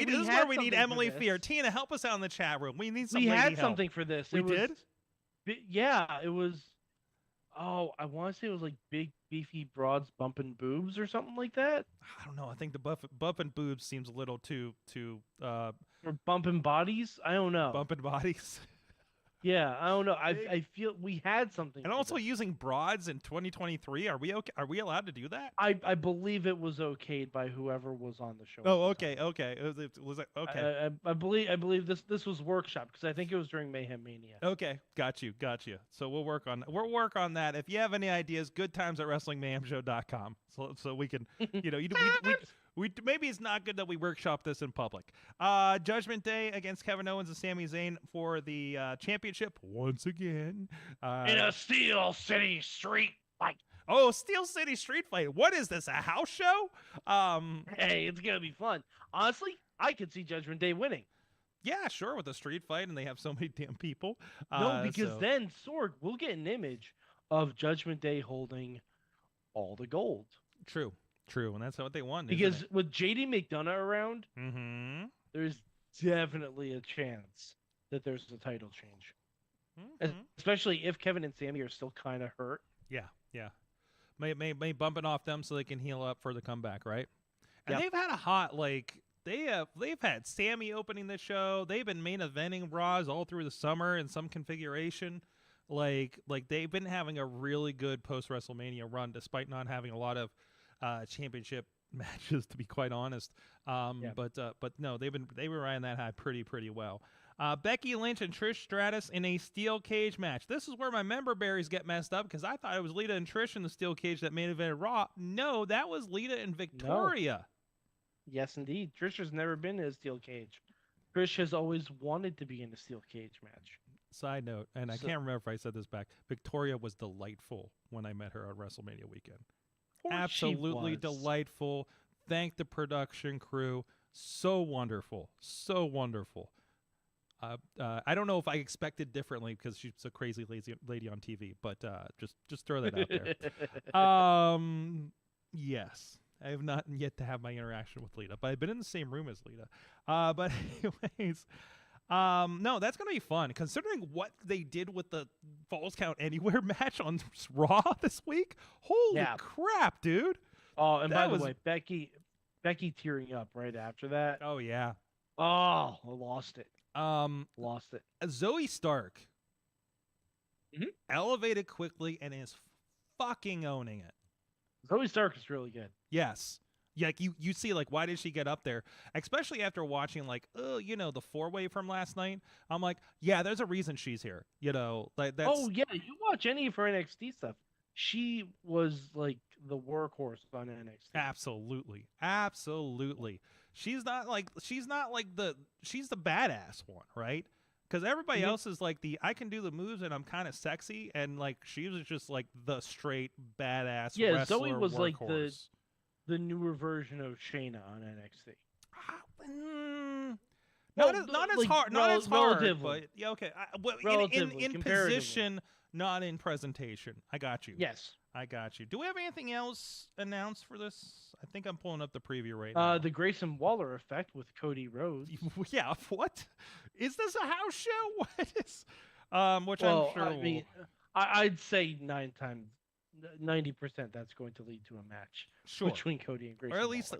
Speaker 2: we need Emily Fear. Tina, help us out in the chat room. We need some.
Speaker 4: We
Speaker 2: lady
Speaker 4: had
Speaker 2: help.
Speaker 4: something for this.
Speaker 2: We did.
Speaker 4: Yeah, it was. Oh, I want to say it was like big beefy broads bumping boobs or something like that.
Speaker 2: I don't know. I think the bumping boobs seems a little too.
Speaker 4: Or bumping bodies. I don't know.
Speaker 2: Bumping bodies.
Speaker 4: Yeah, I don't know. I feel we had something.
Speaker 2: And also using broads in 2023. Are we okay? Are we allowed to do that?
Speaker 4: I believe it was okayed by whoever was on the show.
Speaker 2: Oh, okay. Was it okay?
Speaker 4: I believe this was workshop, because I think it was during Mayhem Mania.
Speaker 2: Okay, got you. So we'll work on that. If you have any ideas, goodtimes@wrestlingmayhemshow.com. So we can, we maybe it's not good that we workshop this in public. Judgment Day against Kevin Owens and Sami Zayn for the championship once again.
Speaker 4: In a Steel City street fight.
Speaker 2: Oh, Steel City street fight. What is this? A house show?
Speaker 4: Hey, it's gonna be fun. Honestly, I could see Judgment Day winning.
Speaker 2: Yeah, sure, with a street fight, and they have so many damn people.
Speaker 4: No, because then Sorg will get an image of Judgment Day holding all the gold.
Speaker 2: True, and that's what they want.
Speaker 4: Because with JD McDonough around, there's definitely a chance that there's a title change. Especially if Kevin and Sami are still kind of hurt.
Speaker 2: Yeah. May bumping off them so they can heal up for the comeback, right? And they've had a hot, they've had Sami opening the show. They've been main eventing Raws all through the summer in some configuration. Like they've been having a really good post WrestleMania run, despite not having a lot of championship matches, to be quite honest. But no, they were riding that high pretty well. Becky Lynch and Trish Stratus in a steel cage match. This is where my member berries get messed up, because I thought it was Lita and Trish in the steel cage that main evented Raw. No, that was Lita and Victoria.
Speaker 4: No. Yes, indeed. Trish has never been in a steel cage. Trish has always wanted to be in a steel cage match.
Speaker 2: Side note, and I can't remember if I said this back, Victoria was delightful when I met her on WrestleMania weekend. Absolutely delightful. Thank the production crew. So wonderful. I don't know if I expected differently, because she's a crazy lady on TV, but just throw that out there. Yes, I have not yet to have my interaction with Lita, but I've been in the same room as Lita. But anyways, no, that's gonna be fun, considering what they did with the Falls Count Anywhere match on Raw this week. Holy crap, dude!
Speaker 4: Oh, and by the way, Becky tearing up right after that.
Speaker 2: Oh yeah.
Speaker 4: Oh, I lost it.
Speaker 2: Um,
Speaker 4: Lost it.
Speaker 2: Zoe Stark
Speaker 4: Mhm.
Speaker 2: elevated quickly and is fucking owning it.
Speaker 4: Zoe Stark is really good.
Speaker 2: Yes. Yeah, like you see, like, why did she get up there? Especially after watching, like, oh, the 4-way from last night. I'm like, yeah, there's a reason she's here. Like that's
Speaker 4: Oh yeah, you watch any of her NXT stuff. She was like the workhorse on NXT.
Speaker 2: absolutely, absolutely. She's not like she's the badass one, right? Because everybody
Speaker 4: Mhm.
Speaker 2: else is like I can do the moves and I'm kind of sexy, and like she was just like the straight badass
Speaker 4: Yeah,
Speaker 2: wrestler
Speaker 4: Zoe was like
Speaker 2: workhorse.
Speaker 4: the newer version of Shayna on NXT.
Speaker 2: Not
Speaker 4: Well,
Speaker 2: as not as
Speaker 4: like,
Speaker 2: hard, not as hard,
Speaker 4: relatively.
Speaker 2: but yeah, okay. Well,
Speaker 4: Relatively,
Speaker 2: in
Speaker 4: comparatively.
Speaker 2: position, not in presentation. I got you.
Speaker 4: Yes.
Speaker 2: I got you. Do we have anything else announced for this? I think I'm pulling up the preview right now.
Speaker 4: The Grayson Waller effect with Cody Rhodes.
Speaker 2: Yeah, what? Is this a house show? What is which
Speaker 4: Well,
Speaker 2: I'm sure
Speaker 4: I mean, I'd say 90% that's going to lead to a match
Speaker 2: sure.
Speaker 4: between Cody and Grayson.
Speaker 2: Or at least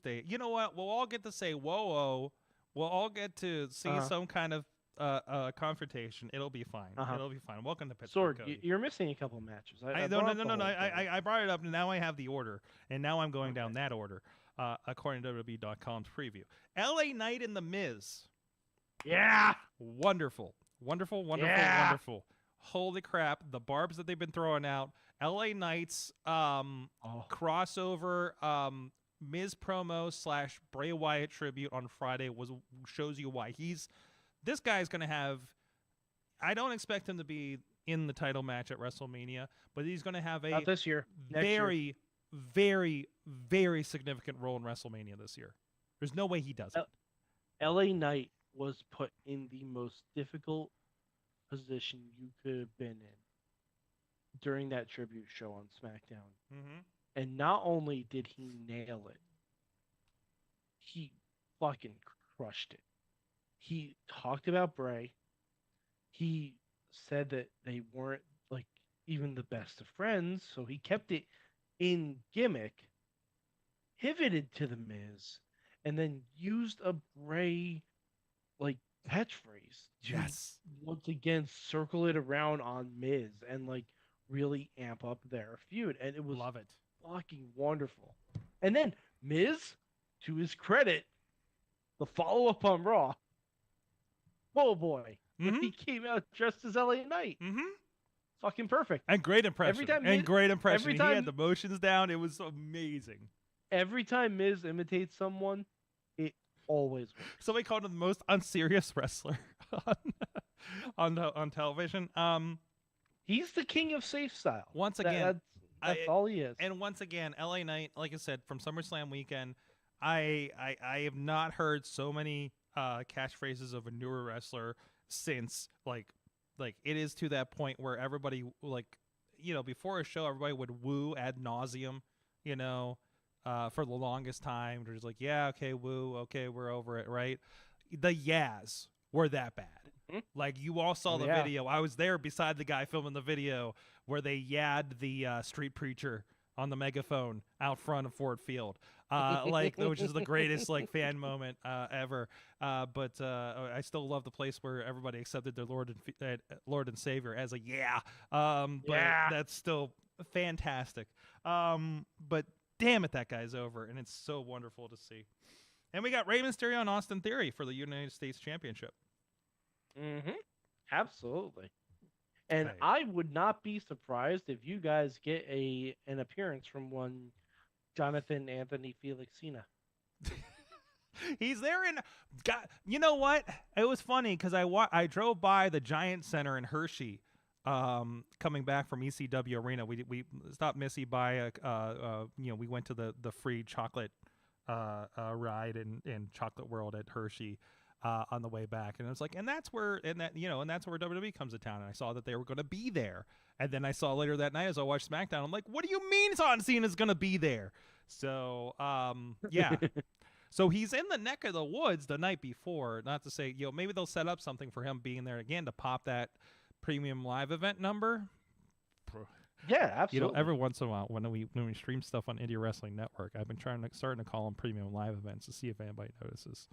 Speaker 2: you know what? We'll all get to say whoa. We'll all get to see some kind of confrontation. It'll be fine. It'll be fine. Welcome to Pittsburgh.
Speaker 4: Sorg, you're missing a couple matches.
Speaker 2: No. I brought it up, and now I have the order, and now I'm going down that order, according to WWE.com's preview. LA Knight and The Miz.
Speaker 4: Yeah.
Speaker 2: Wonderful.
Speaker 4: Yeah.
Speaker 2: Wonderful. Holy crap! The barbs that they've been throwing out. LA Knight's crossover Miz promo / Bray Wyatt tribute on Friday shows you why this guy's gonna have. I don't expect him to be in the title match at WrestleMania, but he's gonna have
Speaker 4: Not this year. Next
Speaker 2: very,
Speaker 4: year.
Speaker 2: very, very significant role in WrestleMania this year. There's no way he doesn't.
Speaker 4: LA Knight was put in the most difficult position you could have been in during that tribute show on SmackDown.
Speaker 2: Mm-hmm.
Speaker 4: And not only did he nail it, he fucking crushed it. He talked about Bray. He said that they weren't like even the best of friends, so he kept it in gimmick, pivoted to the Miz, and then used a Bray like catchphrase to once again circle it around on Miz and like really amp up their feud, and it was
Speaker 2: Love it.
Speaker 4: fucking wonderful. And then Miz, to his credit, the follow up on Raw. Oh boy,
Speaker 2: Mm-hmm.
Speaker 4: he came out dressed as LA Knight.
Speaker 2: Mm-hmm.
Speaker 4: Fucking perfect.
Speaker 2: And great impression.
Speaker 4: Every
Speaker 2: He
Speaker 4: time-
Speaker 2: had the motions down. It was amazing.
Speaker 4: Every time Miz imitates someone, it always works.
Speaker 2: Somebody called him the most unserious wrestler on television.
Speaker 4: He's the king of safe style.
Speaker 2: Once again,
Speaker 4: that's all he is.
Speaker 2: And once again, LA Knight, like I said, from SummerSlam weekend, I have not heard so many catchphrases of a newer wrestler since like it is to that point where everybody before a show everybody would woo ad nauseum, for the longest time. They're just like, yeah, okay, woo, okay, we're over it, right? The yas were that bad.
Speaker 4: Mhm.
Speaker 2: Like you all saw the video. I was there beside the guy filming the video where they yabbed the street preacher on the megaphone out front of Ford Field, which is the greatest fan moment ever. But I still love the place where everybody accepted their Lord and Savior as a but that's still fantastic. But damn it, that guy's over, and it's so wonderful to see. And we got Rey Mysterio and Austin Theory for the United States Championship.
Speaker 4: Mm-hmm. Absolutely. And
Speaker 2: Okay.
Speaker 4: I would not be surprised if you guys get an appearance from one Jonathan Anthony Felixina.
Speaker 2: He's there in. God, you know what? It was funny because I drove by the Giant Center in Hershey, coming back from ECW Arena. We stopped Missy by we went to the free chocolate ride in Chocolate World at Hershey. On the way back, and I was like, and that's where WWE comes to town. And I saw that they were going to be there, and then I saw later that night as I watched SmackDown, I'm like, what do you mean John Cena's going to be there? So, yeah. So he's in the neck of the woods the night before. Not to say, maybe they'll set up something for him being there again to pop that premium live event number.
Speaker 4: Yeah, absolutely.
Speaker 2: every once in a while when we stream stuff on Indie Wrestling Network, I've been starting to call them premium live events to see if anybody notices.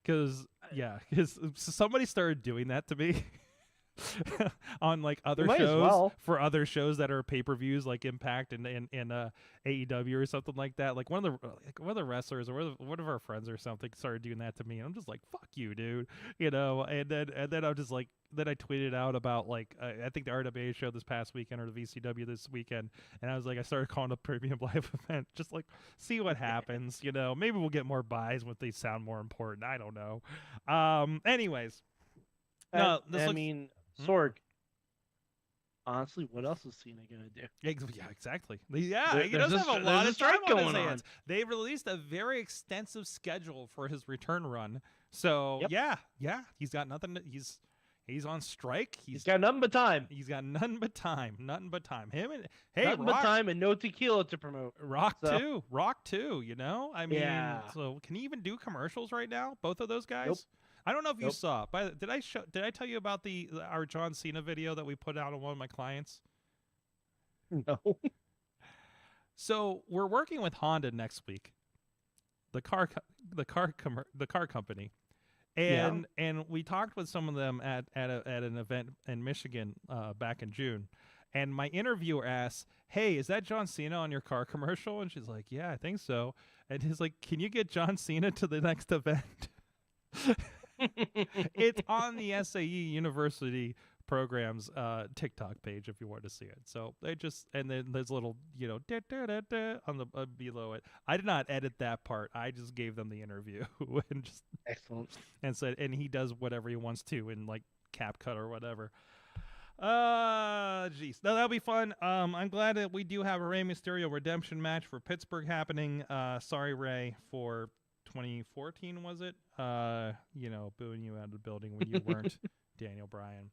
Speaker 2: Because somebody started doing that to me on like other
Speaker 4: might as
Speaker 2: shows
Speaker 4: well.
Speaker 2: for other shows that are pay-per-views like Impact and AEW or something like that. Like one of the wrestlers or one of our friends or something started doing that to me, and I'm just like, fuck you, dude. And then I'm just like, then I tweeted out about like I think the RWA show this past weekend or the VCW this weekend, and I was like, I started calling a premium live event, just like see what happens. Maybe we'll get more buys when they sound more important. I don't know. Anyways, no,
Speaker 4: Sorg. Honestly, what else is Cena gonna do?
Speaker 2: Yeah, exactly. Yeah, he
Speaker 4: There's
Speaker 2: doesn't have a
Speaker 4: there's
Speaker 2: lot
Speaker 4: a
Speaker 2: of time
Speaker 4: strike
Speaker 2: on
Speaker 4: going
Speaker 2: his
Speaker 4: on.
Speaker 2: hands. They released a very extensive schedule for his return run. So
Speaker 4: Yep.
Speaker 2: yeah, he's got nothing. He's on strike.
Speaker 4: He's got nothing but time.
Speaker 2: He's got nothing but time. Nothing but time.
Speaker 4: Nothing
Speaker 2: Rock,
Speaker 4: but time and no tequila to promote.
Speaker 2: Rock
Speaker 4: So-
Speaker 2: too. Rock too. I mean,
Speaker 4: Yeah.
Speaker 2: so can he even do commercials right now? Both of those guys.
Speaker 4: Nope.
Speaker 2: I don't know if you
Speaker 4: Nope.
Speaker 2: saw. But did I tell you about our John Cena video that we put out on one of my clients?
Speaker 4: No.
Speaker 2: So we're working with Honda next week, the car company, and we talked with some of them at an event in Michigan back in June, and my interviewer asked, "Hey, is that John Cena on your car commercial?" And she's like, "Yeah, I think so." And he's like, "Can you get John Cena to the next event?" It's on the SAE University Programs TikTok page if you want to see it. So they just, and then there's a little da, da, da, da, on the below it. I did not edit that part. I just gave them the interview and just
Speaker 4: Excellent.
Speaker 2: and said, and he does whatever he wants to in like CapCut or whatever. Jeez, no, that'll be fun. I'm glad that we do have a Rey Mysterio redemption match for Pittsburgh happening. Sorry, Ray, for 2014 was it? Booing you out of the building when you weren't Daniel Bryan.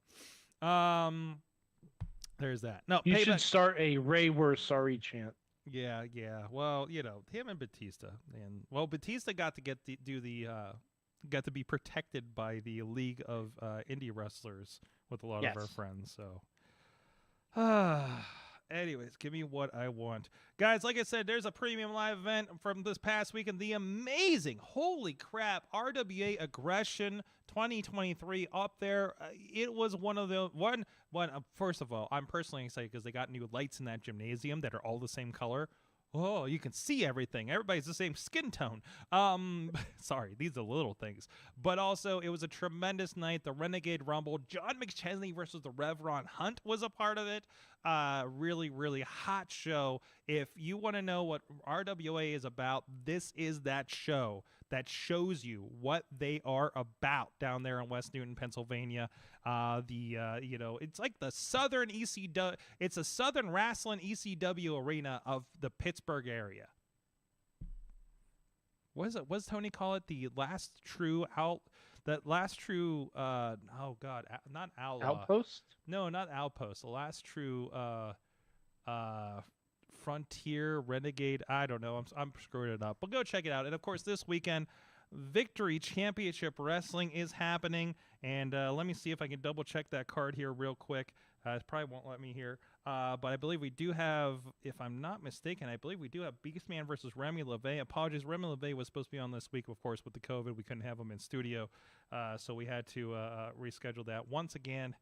Speaker 2: There's that. No,
Speaker 4: You
Speaker 2: Payback.
Speaker 4: should start a Ray We're Sorry chant.
Speaker 2: Yeah. Well, him and Batista, and Batista got to got to be protected by the League of Indie Wrestlers with a lot of our
Speaker 4: Yes.
Speaker 2: friends. So, anyways, give me what I want, guys. Like I said, there's a premium live event from this past weekend. The amazing, holy crap, RWA Aggression 2023 up there. It was one of the one. First of all, I'm personally excited because they got new lights in that gymnasium that are all the same color. Oh, you can see everything. Everybody's the same skin tone. Sorry, these are little things. But also, it was a tremendous night. The Renegade Rumble. John McChesney versus the Rev Ron Hunt was a part of it. Really, really hot show. If you want to know what RWA is about, this is that show that shows you what they are about down there in West Newton, Pennsylvania. It's like the Southern ECW. It's a Southern Wrestling ECW arena of the Pittsburgh area. What does Tony call it? The last true not outlaw.
Speaker 4: Outpost?
Speaker 2: No, not outpost. The last true frontier renegade. I don't know. I'm screwing it up. But go check it out. And of course, this weekend, Victory Championship Wrestling is happening. And let me see if I can double check that card here real quick. It probably won't let me here. But I believe we do have, if I'm not mistaken, we do have Beastman versus Remy LeVay. Apologies, Remy LeVay was supposed to be on this week, of course, with the COVID. We couldn't have him in studio. So we had to reschedule that. Once again,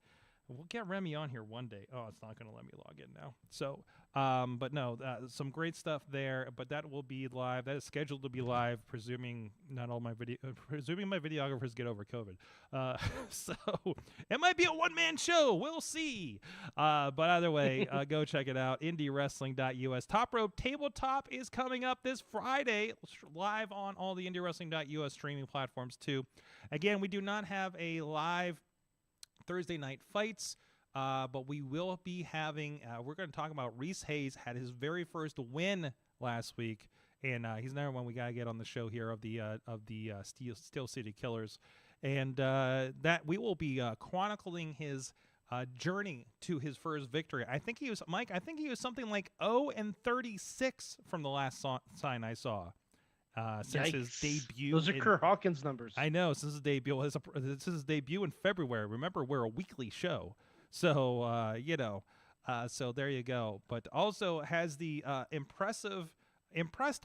Speaker 2: we'll get Remy on here one day. Oh, it's not going to let me log in now. So, but no, some great stuff there. But that will be live. That is scheduled to be live, presuming my videographers get over COVID. So it might be a one-man show. We'll see. But either way, go check it out. IndyWrestling.us. Top Rope Tabletop is coming up this Friday, live on all the IndyWrestling.us streaming platforms too. Again, we do not have a live Thursday night fights, but we will be having, we're going to talk about Reese Hayes had his very first win last week, and he's another one we got to get on the show here of the Steel City Killers, and that we will be chronicling his journey to his first victory. I think he was something like 0-36 from the last sign I saw. Since his debut.
Speaker 4: Those are Kurt Hawkins numbers.
Speaker 2: I know, since his debut. This is his debut in February. Remember, we're a weekly show. So so there you go. But also has the impressed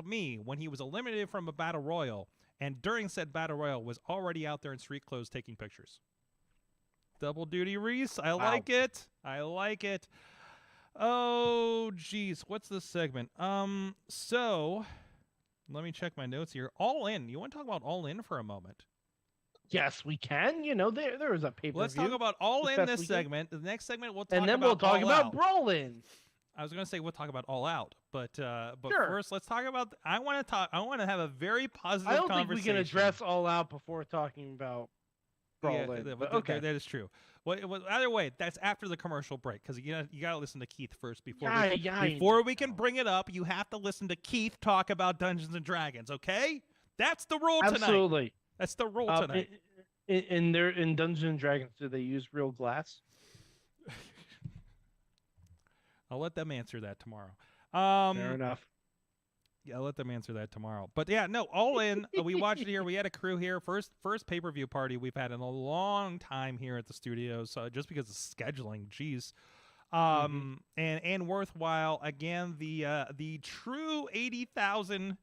Speaker 2: me when he was eliminated from a battle royal, and during said battle royal was already out there in street clothes taking pictures. Double duty Reese. I like it. I like it. Oh, geez. What's this segment? So let me check my notes here. All In. You want to talk about All In for a moment?
Speaker 4: Yes, we can. You know, there was a pay-per-view.
Speaker 2: Let's talk about All In this segment. The next segment we'll talk
Speaker 4: and then
Speaker 2: about
Speaker 4: we'll talk
Speaker 2: All
Speaker 4: about
Speaker 2: Out.
Speaker 4: Brolin.
Speaker 2: I was going to say we'll talk about All Out, but
Speaker 4: Sure.
Speaker 2: first let's talk about. I want to have a very positive
Speaker 4: I don't
Speaker 2: conversation.
Speaker 4: think we can address All Out before talking about Brolin.
Speaker 2: Yeah,
Speaker 4: but okay,
Speaker 2: that is true. Well, either way, that's after the commercial break because you got to listen to Keith first before we can bring it up. You have to listen to Keith talk about Dungeons and Dragons. Okay, that's the rule tonight.
Speaker 4: Absolutely,
Speaker 2: that's the rule tonight.
Speaker 4: In Dungeons and Dragons, do they use real glass?
Speaker 2: I'll let them answer that tomorrow.
Speaker 4: Fair enough.
Speaker 2: Yeah, I'll let them answer that tomorrow. But yeah, no, All In. We watched it here. We had a crew here. First pay-per-view party we've had in a long time here at the studios. Just because of scheduling, jeez. And worthwhile. Again, the true 80,000.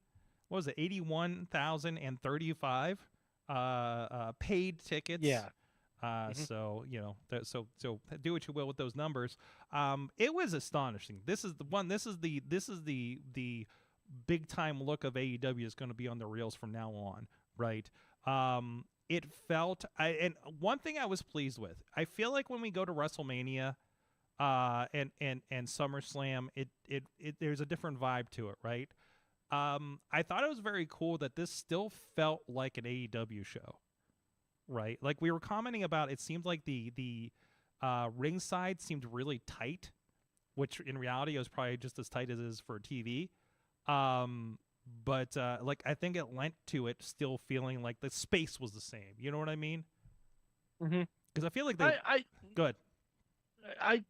Speaker 2: What was it? 81,035 paid tickets.
Speaker 4: Yeah.
Speaker 2: So so do what you will with those numbers. It was astonishing. This is the one. This is the big time look of AEW is going to be on the reels from now on, right? It felt, and one thing I was pleased with. I feel like when we go to WrestleMania, and SummerSlam, it there's a different vibe to it, right? I thought it was very cool that this still felt like an AEW show. Right, like we were commenting about, it seemed like the ringside seemed really tight, which in reality is probably just as tight as it is for TV. But like I think it lent to it still feeling like the space was the same. You know what I mean? Because I feel like they good.
Speaker 4: I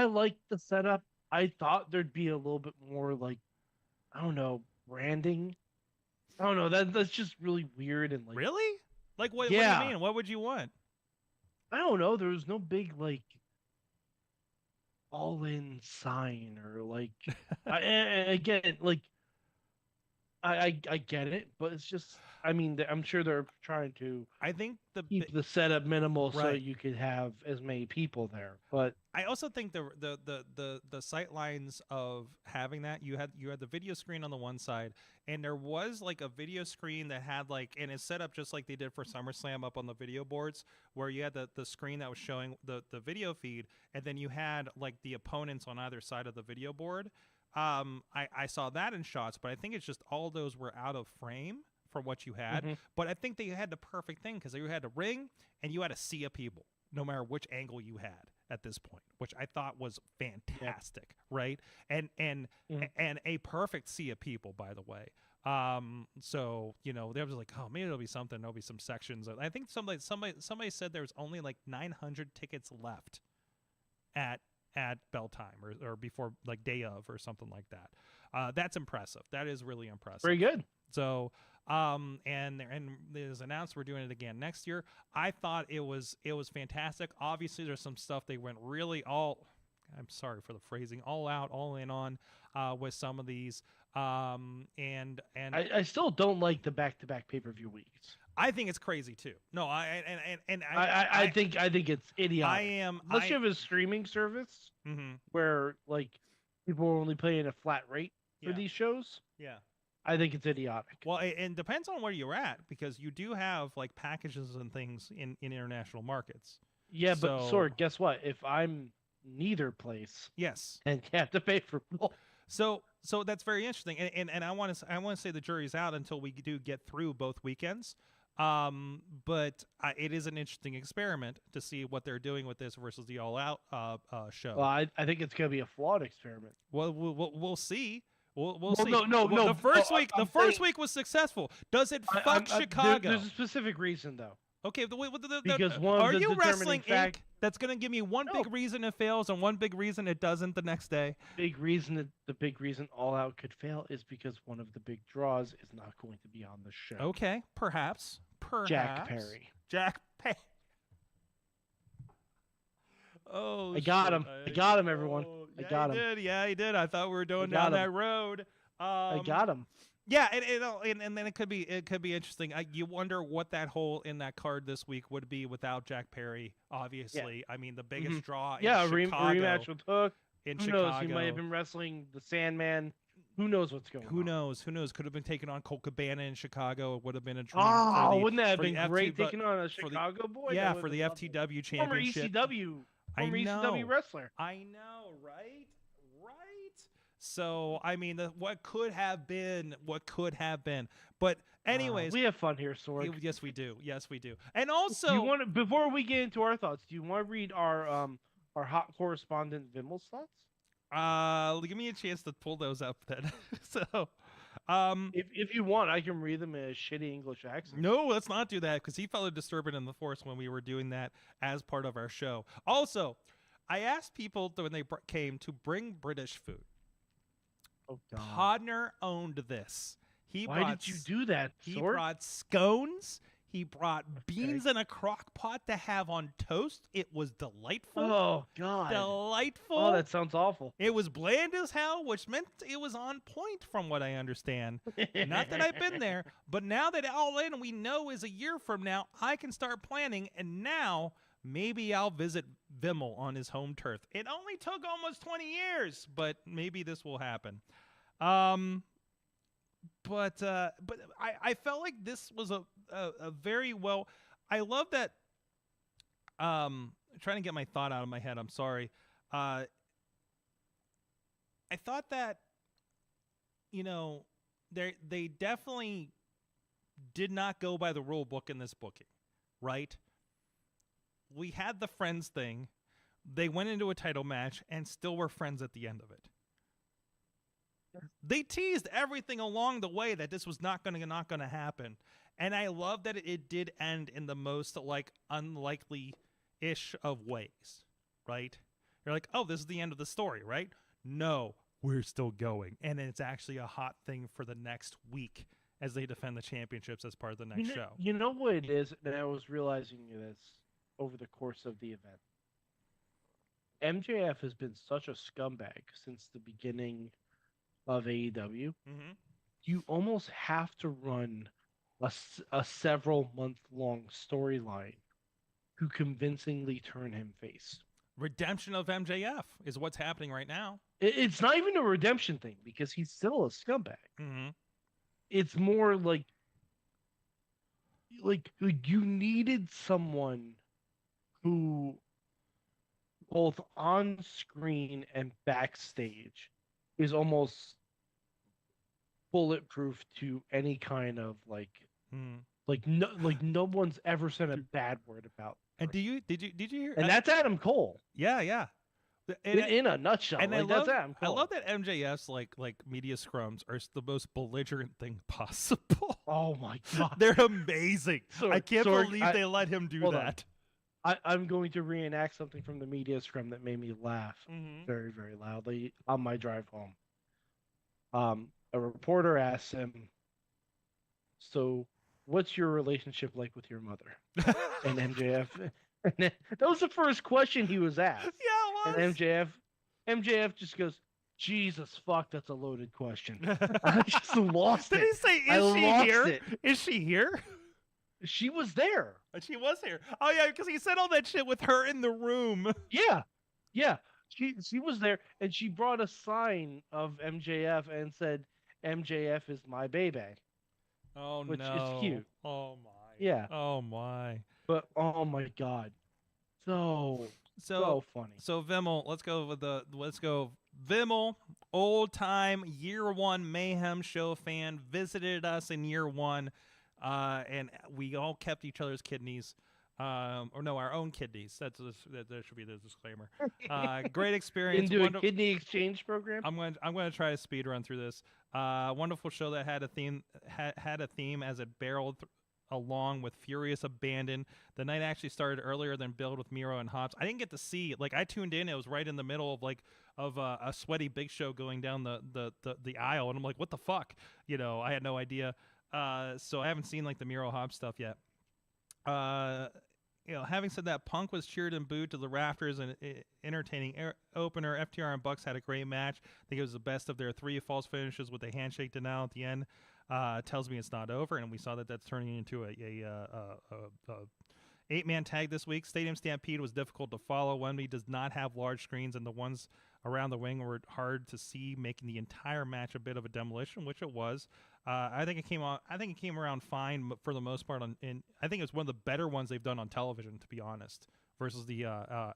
Speaker 4: liked the setup. I thought there'd be a little bit more like, I don't know, branding. I don't know. That's just really weird and like.
Speaker 2: Really? Like what?
Speaker 4: Yeah.
Speaker 2: What do you mean? What would you want?
Speaker 4: I don't know. There was no big like All In sign or like. Again, like I get it, but it's just. I mean, I'm sure they're trying to.
Speaker 2: I think
Speaker 4: keep the setup minimal so
Speaker 2: right.
Speaker 4: you could have as many people there. But
Speaker 2: I also think the sight lines of having that, you had the video screen on the one side, and there was like a video screen that had like, and it's set up just like they did for SummerSlam up on the video boards, where you had the screen that was showing the video feed, and then you had like the opponents on either side of the video board. I saw that in shots, but I think it's just all those were out of frame from what you had. But I think they had the perfect thing because you had a ring and you had a sea of people, no matter which angle you had at this point, which I thought was fantastic, right? And a perfect sea of people, by the way. So there was like, oh, maybe there'll be something. There'll be some sections. I think somebody said there was only like 900 tickets left at bell time or before like day of or something like that. That's impressive. That is really impressive.
Speaker 4: Very good.
Speaker 2: So and it was announced we're doing it again next year. I thought it was fantastic. Obviously there's some stuff they went really I'm sorry for the phrasing, all out, all in on with some of these. And
Speaker 4: I still don't like the back-to-back pay-per-view weeks.
Speaker 2: I think it's crazy too. No, I
Speaker 4: think it's idiotic. Unless you have a streaming service where like people are only paying a flat rate for these shows.
Speaker 2: Yeah.
Speaker 4: I think it's idiotic.
Speaker 2: Well, it depends on where you're at, because you do have like packages and things in international markets.
Speaker 4: Yeah, but Sorg, guess what? If I'm neither place,
Speaker 2: yes, and
Speaker 4: you have to pay for both.
Speaker 2: So that's very interesting, and I want to say the jury's out until we do get through both weekends. But it is an interesting experiment to see what they're doing with this versus the All Out show.
Speaker 4: Well, I think it's going to be a flawed experiment.
Speaker 2: Well, we'll see. We'll see.
Speaker 4: No.
Speaker 2: The first week was successful. Does it fuck Chicago?
Speaker 4: There's a specific reason, though.
Speaker 2: Okay,
Speaker 4: because one of
Speaker 2: are
Speaker 4: the
Speaker 2: you
Speaker 4: determining
Speaker 2: Wrestling
Speaker 4: fact,
Speaker 2: Inc. That's going to give me one big reason it fails and one big reason it doesn't the next day?
Speaker 4: The big reason All Out could fail is because one of the big draws is not going to be on the show.
Speaker 2: Okay, perhaps.
Speaker 4: Jack Perry.
Speaker 2: Jack Perry. Oh,
Speaker 4: I got
Speaker 2: shit.
Speaker 4: him. I got him, everyone. I
Speaker 2: Yeah,
Speaker 4: got
Speaker 2: he
Speaker 4: him.
Speaker 2: did. Yeah, he did. I thought we were going
Speaker 4: got
Speaker 2: down
Speaker 4: him.
Speaker 2: that road.
Speaker 4: I got him.
Speaker 2: Yeah, and then it could be interesting. You wonder what that hole in that card this week would be without Jack Perry. Obviously, I mean the biggest draw.
Speaker 4: Yeah,
Speaker 2: in
Speaker 4: a
Speaker 2: Chicago,
Speaker 4: rematch with Hook.
Speaker 2: in
Speaker 4: Who
Speaker 2: Chicago.
Speaker 4: knows? He might have been wrestling the Sandman. Who knows what's going on?
Speaker 2: Who knows? Who knows? Could have been taken on Colt Cabana in Chicago. It would have been a dream.
Speaker 4: Oh, wouldn't that have
Speaker 2: for the
Speaker 4: been great
Speaker 2: FT
Speaker 4: taking on a
Speaker 2: for the-
Speaker 4: Chicago boy?
Speaker 2: Yeah,
Speaker 4: That
Speaker 2: for the
Speaker 4: would've been lovely.
Speaker 2: FTW championship.
Speaker 4: Former ECW.
Speaker 2: I
Speaker 4: Former
Speaker 2: know.
Speaker 4: ECW wrestler.
Speaker 2: I know, right? Right. So I mean, what could have been? What could have been? But anyways,
Speaker 4: we have fun here, Sorg.
Speaker 2: yes, we do. Yes, we do. And also,
Speaker 4: Do you want to, before we get into our thoughts, do you want to read our hot correspondent Vimmel's thoughts?
Speaker 2: give me a chance to pull those up then. So,
Speaker 4: If you want, I can read them in a shitty English accent.
Speaker 2: no, let's not do that because he felt a disturbance in the force when we were doing that as part of our show. Also, I asked people when they came to bring British food.
Speaker 4: Oh, God.
Speaker 2: Podner owned this.
Speaker 4: Why did you do that,
Speaker 2: He
Speaker 4: Sorg?
Speaker 2: brought scones. He brought beans in a crock pot to have on toast. It was delightful.
Speaker 4: Oh, God.
Speaker 2: Delightful.
Speaker 4: Oh, that sounds awful.
Speaker 2: It was bland as hell, which meant it was on point from what I understand. Not that I've been there, but now that All In we know is a year from now, I can start planning, and now maybe I'll visit Vimmel on his home turf. It only took almost 20 years, but maybe this will happen. But I felt like this was a very well. I love that. Trying to get my thought out of my head. I'm sorry. I thought that, they definitely did not go by the rule book in this booking, right? We had the friends thing. They went into a title match and still were friends at the end of it. They teased everything along the way that this was not going to happen. And I love that it did end in the most unlikely-ish of ways, right? You're like, oh, this is the end of the story, right? No, we're still going. And it's actually a hot thing for the next week as they defend the championships as part of the next show.
Speaker 4: You know what it is? And I was realizing this over the course of the event. MJF has been such a scumbag since the beginning of AEW.
Speaker 2: Mm-hmm.
Speaker 4: You almost have to run a several month long storyline to convincingly turn him face.
Speaker 2: Redemption of MJF is what's happening right now.
Speaker 4: It's not even a redemption thing because he's still a scumbag.
Speaker 2: Mm-hmm.
Speaker 4: It's more like you needed someone who both on screen and backstage is almost bulletproof to any kind of no one's ever said a bad word about.
Speaker 2: And did you hear?
Speaker 4: And that's Adam Cole.
Speaker 2: Yeah.
Speaker 4: In a nutshell.
Speaker 2: And
Speaker 4: that's Adam
Speaker 2: I
Speaker 4: Cole.
Speaker 2: love that MJF's like media scrums are the most belligerent thing possible.
Speaker 4: Oh my God.
Speaker 2: They're amazing. I can't
Speaker 4: Sorg,
Speaker 2: believe they let him do that.
Speaker 4: I'm going to reenact something from the media scrum that made me laugh very, very loudly on my drive home. A reporter asks him, so what's your relationship like with your mother? And MJF, that was the first question he was asked.
Speaker 2: Yeah, it was.
Speaker 4: And MJF just goes, Jesus fuck, that's a loaded question. I just lost it.
Speaker 2: Did he say, is she here? Is she here?
Speaker 4: She was there.
Speaker 2: She was here. Oh yeah, because he said all that shit with her in the room.
Speaker 4: Yeah. She was there, and she brought a sign of MJF and said, MJF is my baby.
Speaker 2: Oh,
Speaker 4: which
Speaker 2: no.
Speaker 4: is cute.
Speaker 2: Oh, my.
Speaker 4: Yeah.
Speaker 2: Oh, my.
Speaker 4: But, oh, my God. So funny.
Speaker 2: So, Vimmel, let's go. Vimmel, old-time Year 1 Mayhem Show fan, visited us in Year 1, and we all kept each other's kidneys. Our own kidneys. That should be the disclaimer. Great experience.
Speaker 4: Into a kidney exchange program.
Speaker 2: I'm going to try to speed run through this. Wonderful show that had a theme as it barreled along with Furious Abandon. The night actually started earlier than Build with Miro and Hobbs. I didn't get to see, I tuned in. It was right in the middle of a sweaty Big Show going down the aisle, and I'm like, what the fuck? I had no idea. So I haven't seen the Miro Hobbs stuff yet. having said that, Punk was cheered and booed to the rafters and entertaining opener. FTR and Bucks had a great match. I think it was the best of their 3 false finishes with a handshake denial at the end. Tells me it's not over, and we saw that that's turning into a 8-man tag this week. Stadium Stampede was difficult to follow. Wembley does not have large screens, and the ones around the ring were hard to see, making the entire match a bit of a demolition, which it was. I think it came around fine for the most part. I think it's one of the better ones they've done on television, to be honest, versus the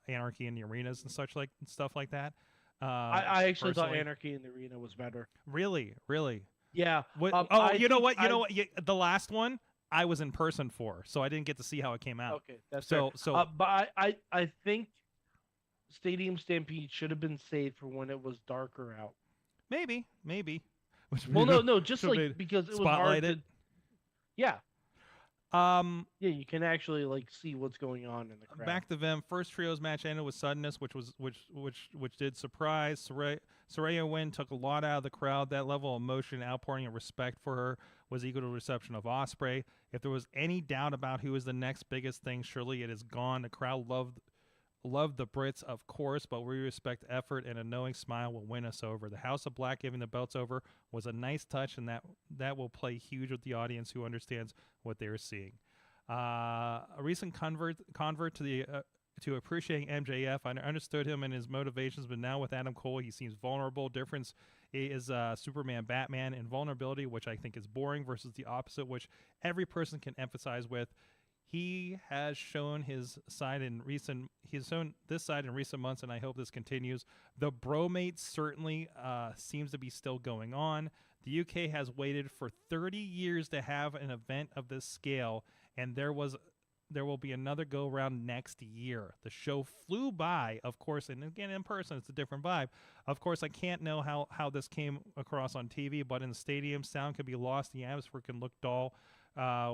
Speaker 2: Anarchy in the arenas and stuff like that.
Speaker 4: I actually thought Anarchy in the Arena was better.
Speaker 2: Really.
Speaker 4: Yeah.
Speaker 2: You know what? The last one I was in person for, so I didn't get to see how it came out.
Speaker 4: Okay, that's
Speaker 2: so.
Speaker 4: Fair. But I think Stadium Stampede should have been saved for when it was darker out.
Speaker 2: Maybe.
Speaker 4: Well, no, just like because it was hard to. Yeah. Yeah, you can actually like see what's going on in the crowd.
Speaker 2: Back to them. First trios match ended with suddenness, which did surprise. Saraya Wynn took a lot out of the crowd. That level of emotion, outpouring, and respect for her was equal to the reception of Ospreay. If there was any doubt about who is the next biggest thing, surely it is gone. The crowd loved the Brits, of course, but we respect effort, and a knowing smile will win us over. The House of Black giving the belts over was a nice touch, and that will play huge with the audience who understands what they are seeing. A recent convert to appreciating MJF. I understood him and his motivations, but now with Adam Cole, he seems vulnerable. Difference is Superman, Batman, and vulnerability, which I think is boring, versus the opposite, which every person can emphasize with. He has shown his side in recent. He's shown this side in recent months, and I hope this continues. The bromate certainly seems to be still going on. The UK has waited for 30 years to have an event of this scale, and there will be another go around next year. The show flew by, of course, and again in person it's a different vibe. Of course, I can't know how this came across on TV, but in the stadium, sound can be lost, the atmosphere can look dull.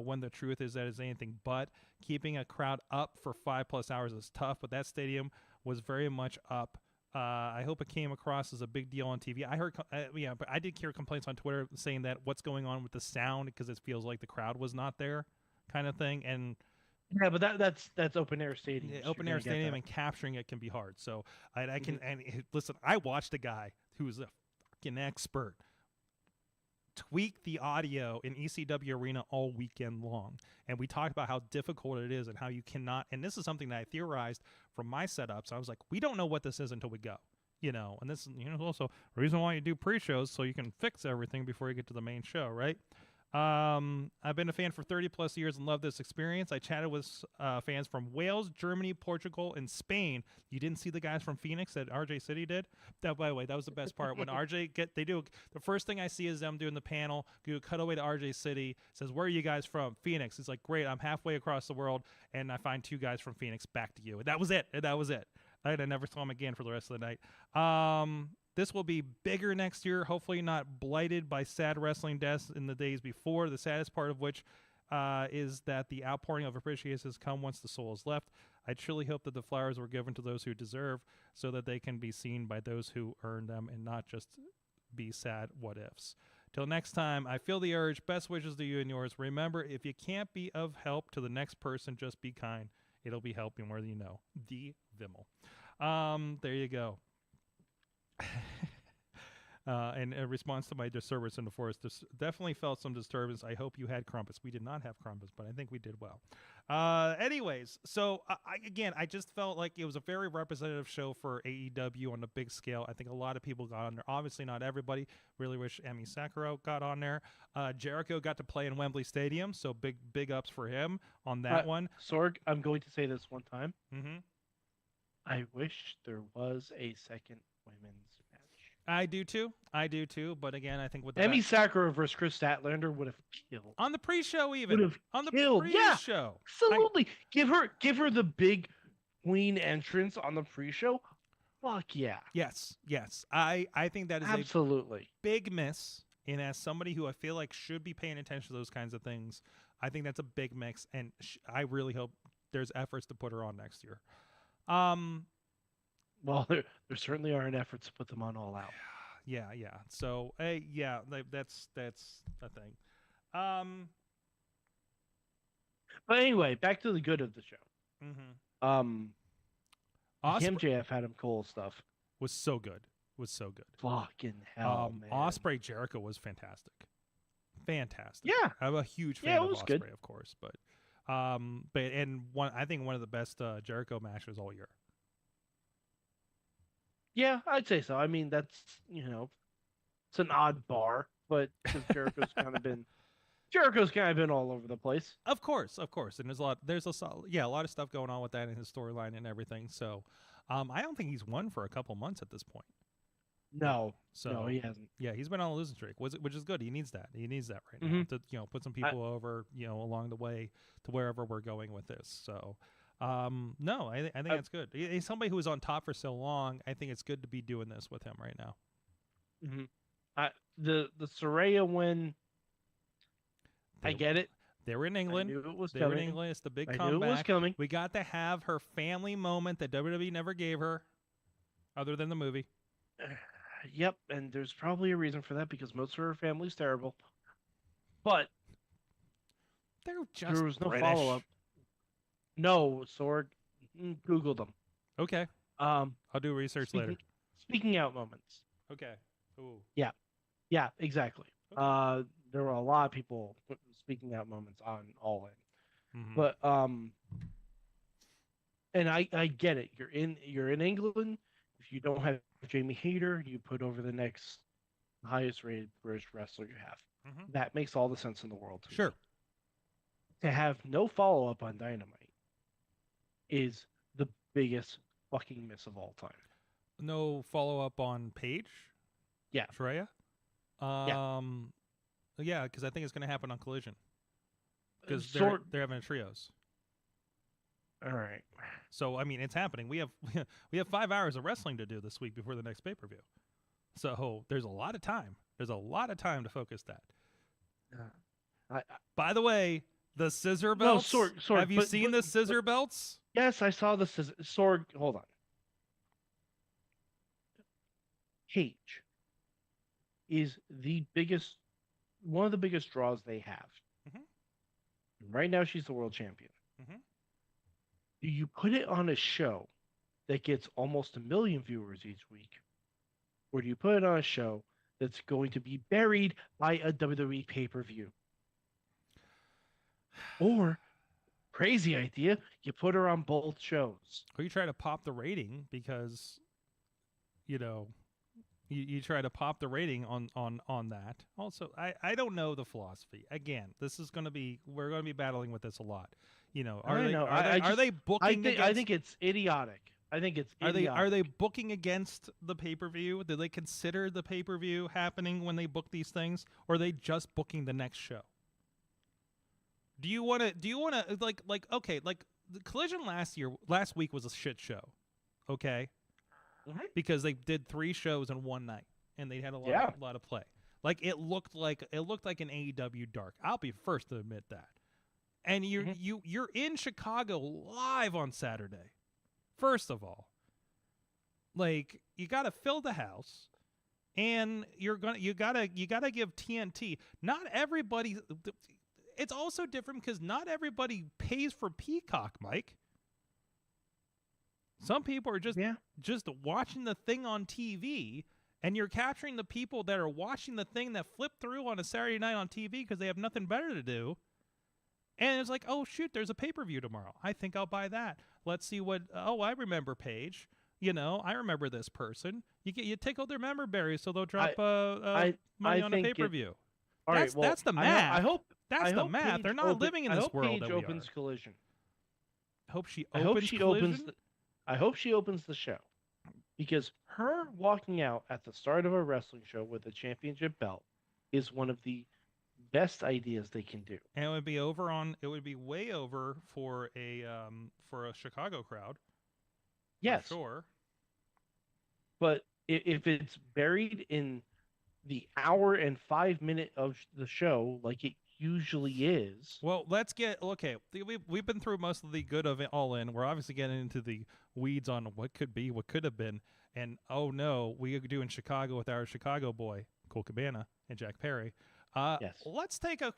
Speaker 2: When the truth is that it's anything but. Keeping a crowd up for 5+ hours is tough, but that stadium was very much up. I hope it came across as a big deal on TV. I heard, but I did hear complaints on Twitter saying that what's going on with the sound because it feels like the crowd was not there, kind of thing. And
Speaker 4: yeah, but that's open air stadium.
Speaker 2: Yeah, open air stadium and capturing it can be hard. So I can listen. I watched a guy who's a fucking expert tweak the audio in ECW Arena all weekend long. And we talked about how difficult it is and how you cannot, and this is something that I theorized from my setups. I was like, we don't know what this is until we go, and this is also the reason why you do pre-shows, so you can fix everything before you get to the main show, right? I've been a fan for 30+ years and love this experience. I chatted with fans from Wales, Germany, Portugal, and Spain. You didn't see the guys from Phoenix that RJ City did? That, by the way, that was the best part. When the first thing I see is them doing the panel, do a cutaway to RJ City, says, where are you guys from? Phoenix. It's like, great, I'm halfway across the world, and I find 2 guys from Phoenix, back to you. That was it. I never saw them again for the rest of the night. This will be bigger next year, hopefully not blighted by sad wrestling deaths in the days before, the saddest part of which is that the outpouring of appreciation has come once the soul is left. I truly hope that the flowers were given to those who deserve so that they can be seen by those who earn them and not just be sad what-ifs. Till next time, I feel the urge. Best wishes to you and yours. Remember, if you can't be of help to the next person, just be kind. It'll be helping more than you know. D. Vimmel. There you go. And in response to my disturbance in the forest, definitely felt some disturbance. I hope you had crumpets. We did not have crumpets, but I think we did well. Anyways, so I just felt like it was a very representative show for AEW on a big scale. I think a lot of people got on there. Obviously, not everybody. Really wish Emi Sakura got on there. Jericho got to play in Wembley Stadium, so big ups for him on that one.
Speaker 4: Sorg, I'm going to say this one time.
Speaker 2: Mm-hmm.
Speaker 4: I wish there was a second women's match.
Speaker 2: I do too. But again, I think with
Speaker 4: Emi Sakura versus Chris Statlander would have killed
Speaker 2: on the pre-show, even on the
Speaker 4: killed.
Speaker 2: pre-show.
Speaker 4: Absolutely, give her the big queen entrance on the pre-show. Fuck yeah.
Speaker 2: Yes. I think that is
Speaker 4: absolutely
Speaker 2: a big miss. And as somebody who I feel like should be paying attention to those kinds of things, I think that's a big mix. And I really hope there's efforts to put her on next year.
Speaker 4: Well, there certainly aren't efforts to put them on All Out.
Speaker 2: Yeah. So, that's a thing.
Speaker 4: But anyway, back to the good of the show.
Speaker 2: Mm-hmm.
Speaker 4: MJF had him cool stuff.
Speaker 2: Was so good. Was so good.
Speaker 4: Fucking hell, man.
Speaker 2: Ospreay Jericho was fantastic. Fantastic.
Speaker 4: Yeah.
Speaker 2: I'm a huge fan of
Speaker 4: was
Speaker 2: Ospreay,
Speaker 4: good.
Speaker 2: of course, but I think one of the best Jericho matches all year.
Speaker 4: Yeah, I'd say so. I mean, that's, it's an odd bar, but 'cause Jericho's kind of been all over the place.
Speaker 2: Of course, and there's a lot of stuff going on with that in his storyline and everything. So, I don't think he's won for a couple months at this point.
Speaker 4: No,
Speaker 2: So
Speaker 4: no, he hasn't.
Speaker 2: Yeah, he's been on a losing streak, which is good. He needs that. He needs that right now
Speaker 4: Mhm.
Speaker 2: to put some people over along the way to wherever we're going with this. So, no, I think that's good. He's somebody who was on top for so long. I think it's good to be doing this with him right now.
Speaker 4: Mm-hmm. The Soraya win, I get it.
Speaker 2: They were in England.
Speaker 4: I knew it was
Speaker 2: They were in
Speaker 4: coming.
Speaker 2: England. It's the big
Speaker 4: I
Speaker 2: comeback.
Speaker 4: knew it was coming.
Speaker 2: We got to have her family moment that WWE never gave her, other than the movie.
Speaker 4: Yep, and there's probably a reason for that because most of her family's terrible. But
Speaker 2: They're just
Speaker 4: there was no
Speaker 2: British.
Speaker 4: follow-up. No, Sorg. Google them.
Speaker 2: Okay, I'll do research later.
Speaker 4: Speaking out moments.
Speaker 2: Okay. Ooh.
Speaker 4: Yeah, exactly.
Speaker 2: Okay.
Speaker 4: There were a lot of people speaking out moments on All In.
Speaker 2: Mhm.
Speaker 4: But and I get it. You're in England. If you don't have Jamie Hayter, you put over the next highest rated British wrestler you have.
Speaker 2: Mhm.
Speaker 4: That makes all the sense in the world to me.
Speaker 2: Sure.
Speaker 4: To have no follow up on Dynamite is the biggest fucking miss of all time.
Speaker 2: No follow up on Paige.
Speaker 4: Yeah.
Speaker 2: Shreya. Yeah, because I think it's going to happen on Collision. Because they're having a trios.
Speaker 4: All right.
Speaker 2: So I mean, it's happening. We have 5 hours of wrestling to do this week before the next pay-per-view. So there's a lot of time. There's a lot of time to focus that. By the way, the scissor belts.
Speaker 4: No, Sorg,
Speaker 2: have you seen the scissor belts?
Speaker 4: Yes, I saw the Sorg. Hold on. Paige is one of the biggest draws they have.
Speaker 2: Mhm.
Speaker 4: Right now, she's the world champion.
Speaker 2: Mhm.
Speaker 4: Do you put it on a show that gets almost 1 million viewers each week? Or do you put it on a show that's going to be buried by a WWE pay-per-view? Or, crazy idea, you put her on both shows.
Speaker 2: Or you try to pop the rating because, you try to pop the rating on that. Also, I don't know the philosophy. Again, we're going to be battling with this a lot. Are they booking?
Speaker 4: I think it's idiotic. I think it's idiotic.
Speaker 2: Are they booking against the pay-per-view? Do they consider the pay-per-view happening when they book these things, or are they just booking the next show? Do you want to okay, like the Collision last week was a shit show. Okay?
Speaker 4: Mhm.
Speaker 2: Because they did 3 shows in one night and they had a lot of play. Like it looked like an AEW Dark. I'll be first to admit that. And you're in Chicago live on Saturday. First of all, like you got to fill the house, and you gotta give TNT. Not everybody. It's also different because not everybody pays for Peacock, Mike. Some people are just watching the thing on TV, and you're capturing the people that are watching the thing that flip through on a Saturday night on TV because they have nothing better to do. And it's like, oh, shoot, there's a pay-per-view tomorrow. I think I'll buy that. Let's see I remember Paige. I remember this person. You tickle their member berries so they'll drop money on a pay-per-view. That's the math.
Speaker 4: I hope
Speaker 2: the math. They're not living in this world that we
Speaker 4: opens
Speaker 2: are.
Speaker 4: Collision.
Speaker 2: I hope she opens
Speaker 4: I hope she opens the show. Because her walking out at the start of a wrestling show with a championship belt is one of the best ideas they can do.
Speaker 2: And it would be way over for a Chicago crowd.
Speaker 4: Yes.
Speaker 2: For sure.
Speaker 4: But if it's buried in the hour and 5 minute of the show, like it usually is.
Speaker 2: Well, we've been through most of the good of it all in. We're obviously getting into the weeds on what could be, what could have been. And oh no, we are doing Chicago with our Chicago boy, Cole Cabana and Jack Perry.
Speaker 4: Yes.
Speaker 2: Let's take a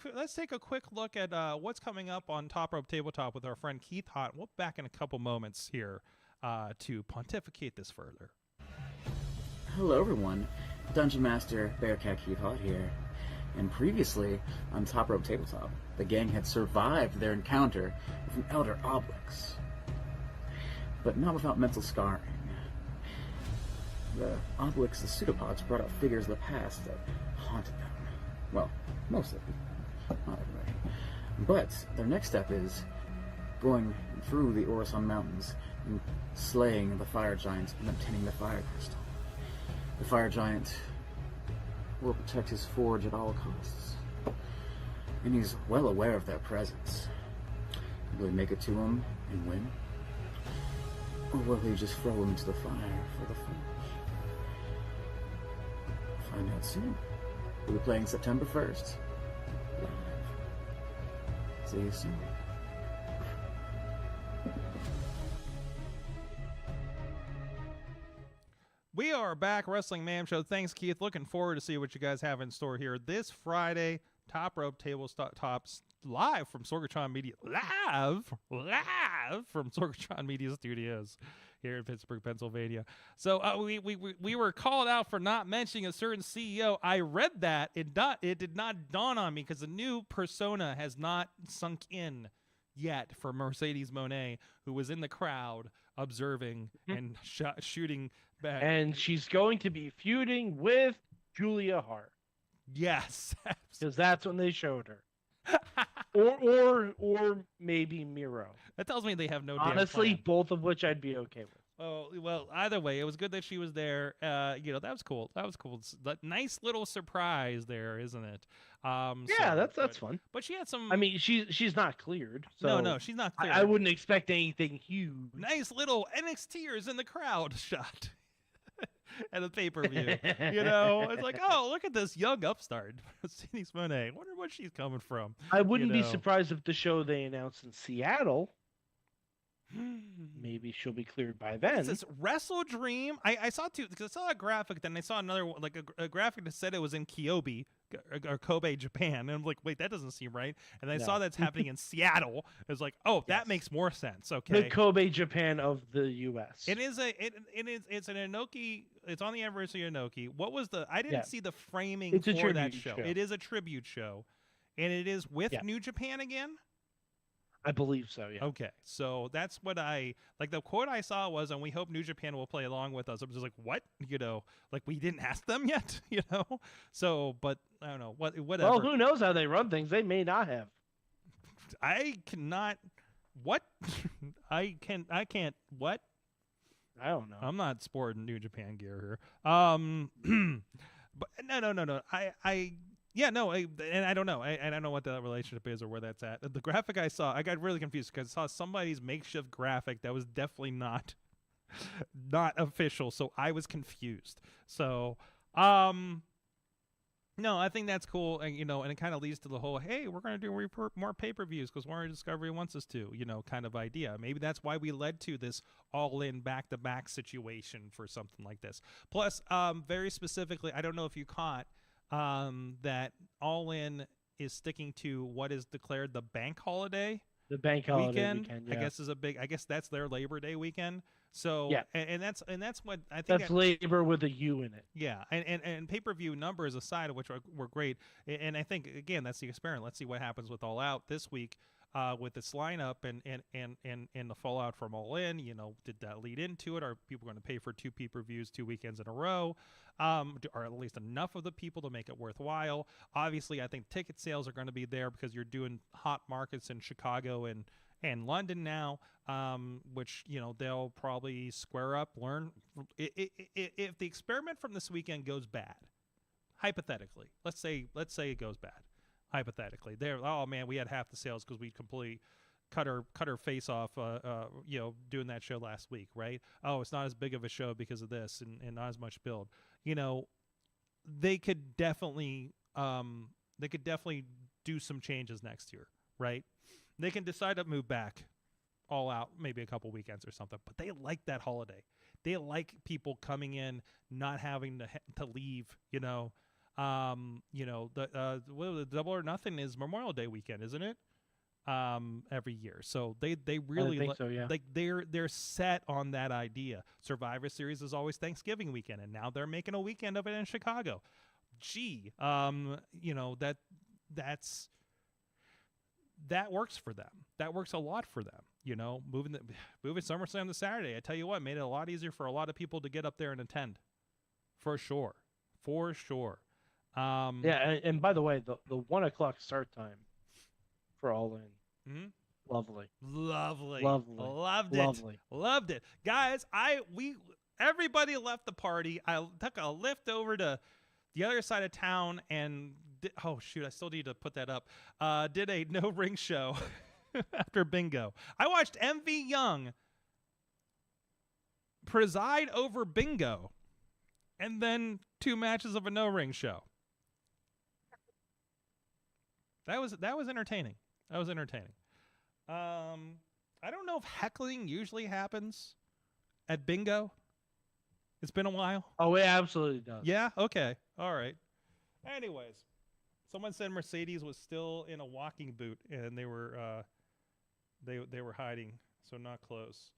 Speaker 2: quick look at what's coming up on Top Rope Tabletop with our friend Keith Hott. We'll be back in a couple moments here to pontificate this further.
Speaker 5: Hello everyone, Dungeon Master Bearcat Keith Hott here. And previously on Top Rope Tabletop, the gang had survived their encounter with an Elder Obelix, but not without mental scarring. The Obelix, the pseudopods, brought out figures of the past that haunted them. Well, mostly, not everybody. But their next step is going through the Orison Mountains and slaying the fire giant and obtaining the fire crystal. The fire giant will protect his forge at all costs, and he's well aware of their presence. Will he make it to him and win? Or will he just throw him into the fire for the forge? Find out soon. We'll be playing September 1st. Live. See you soon.
Speaker 2: We are back, Wrestling Mayhem Show. Thanks, Keith. Looking forward to see what you guys have in store here this Friday. Top Rope Tabletops live from Sorgatron Media. Live from Sorgatron Media Studios here in Pittsburgh, Pennsylvania. So we were called out for not mentioning a certain CEO. I read that. It did not dawn on me because the new persona has not sunk in yet for Mercedes Moné, who was in the crowd observing and shooting back.
Speaker 4: And she's going to be feuding with Julia Hart.
Speaker 2: Yes.
Speaker 4: Because that's when they showed her. or maybe Miro.
Speaker 2: That tells me they have no damn
Speaker 4: Honestly,
Speaker 2: plan.
Speaker 4: both of which I'd be okay with.
Speaker 2: Oh, well, either way, it was good that she was there. That was cool. That was cool. Nice little surprise there, isn't it?
Speaker 4: Yeah, that's fun.
Speaker 2: But she had some...
Speaker 4: I mean, she's not cleared. So
Speaker 2: No, she's not cleared.
Speaker 4: I wouldn't expect anything huge.
Speaker 2: Nice little NXTers in the crowd shot at a pay-per-view. It's like, oh, look at this young upstart, Mercedes Moné. Wonder where she's coming from.
Speaker 4: I wouldn't be surprised if the show they announced in Seattle, maybe she'll be cleared by then.
Speaker 2: This Wrestle Dream. I saw two because I saw a graphic, then I saw another one, like a graphic that said it was in Kobe or Kobe, Japan, and I'm like, wait, that doesn't seem right. And I saw that's happening in Seattle. It was like, oh, that makes more sense. Okay,
Speaker 4: the Kobe, Japan of the U.S.
Speaker 2: It's an Inoki. It's on the anniversary of Inoki. What was the? I didn't see the framing
Speaker 4: It's a
Speaker 2: for that
Speaker 4: tribute
Speaker 2: show.
Speaker 4: show.
Speaker 2: It is a tribute show, and it is with New Japan again.
Speaker 4: I believe so, yeah.
Speaker 2: Okay, so that's what I like. The quote I saw was, "And we hope New Japan will play along with us." I was just like, "What?" Like we didn't ask them yet, So, but I don't know whatever.
Speaker 4: Well, who knows how they run things? They may not have.
Speaker 2: I cannot. What? I can't. What?
Speaker 4: I don't know.
Speaker 2: I'm not sporting New Japan gear here. But no. And I don't know. I don't know what the relationship is or where that's at. The graphic I saw, I got really confused because I saw somebody's makeshift graphic that was definitely not official. So I was confused. So, no, I think that's cool. And, and it kind of leads to the whole, hey, we're going to do more pay-per-views because Warner Discovery wants us to, kind of idea. Maybe that's why we led to this all-in back-to-back situation for something like this. Plus, very specifically, I don't know if you caught that All In is sticking to what is declared the bank holiday.
Speaker 4: The bank holiday weekend,
Speaker 2: I guess is I guess that's their Labor Day weekend. So and that's what I think.
Speaker 4: That's labor with a U in it.
Speaker 2: Yeah, and pay-per-view numbers aside, which were great, and I think again that's the experiment. Let's see what happens with All Out this week. With this lineup and the fallout from All In, did that lead into it? Are people going to pay for 2 pay-per-views 2 weekends in a row? Are at least enough of the people to make it worthwhile? Obviously, I think ticket sales are going to be there because you're doing hot markets in Chicago and London now, which they'll probably square up. Learn if the experiment from this weekend goes bad, hypothetically. Let's say it goes bad. Hypothetically, we had half the sales because we completely cut her face off, doing that show last week, right? Oh, it's not as big of a show because of this and not as much build. They could definitely do some changes next year, right? They can decide to move back All Out maybe a couple weekends or something, but they like that holiday. They like people coming in, not having to leave, The Double or Nothing is Memorial Day weekend, isn't it? Every year. So they really
Speaker 4: think so, yeah.
Speaker 2: like they're set on that idea. Survivor Series is always Thanksgiving weekend, and now they're making a weekend of it in Chicago. Gee, that works for them. That works a lot for them. Moving SummerSlam to Saturday, I tell you what, made it a lot easier for a lot of people to get up there and attend. For sure.
Speaker 4: And by the way, the 1 o'clock start time for All In.
Speaker 2: Mm-hmm.
Speaker 4: Lovely.
Speaker 2: Loved it. Guys, everybody left the party. I took a lift over to the other side of town and I still need to put that up. Did a no ring show after bingo. I watched MV Young preside over bingo and then 2 matches of a no ring show. That was entertaining. I don't know if heckling usually happens at bingo. It's been a while.
Speaker 4: Oh, it absolutely does.
Speaker 2: Yeah? Okay. All right. Anyways, someone said Mercedes was still in a walking boot and they were hiding, so not close.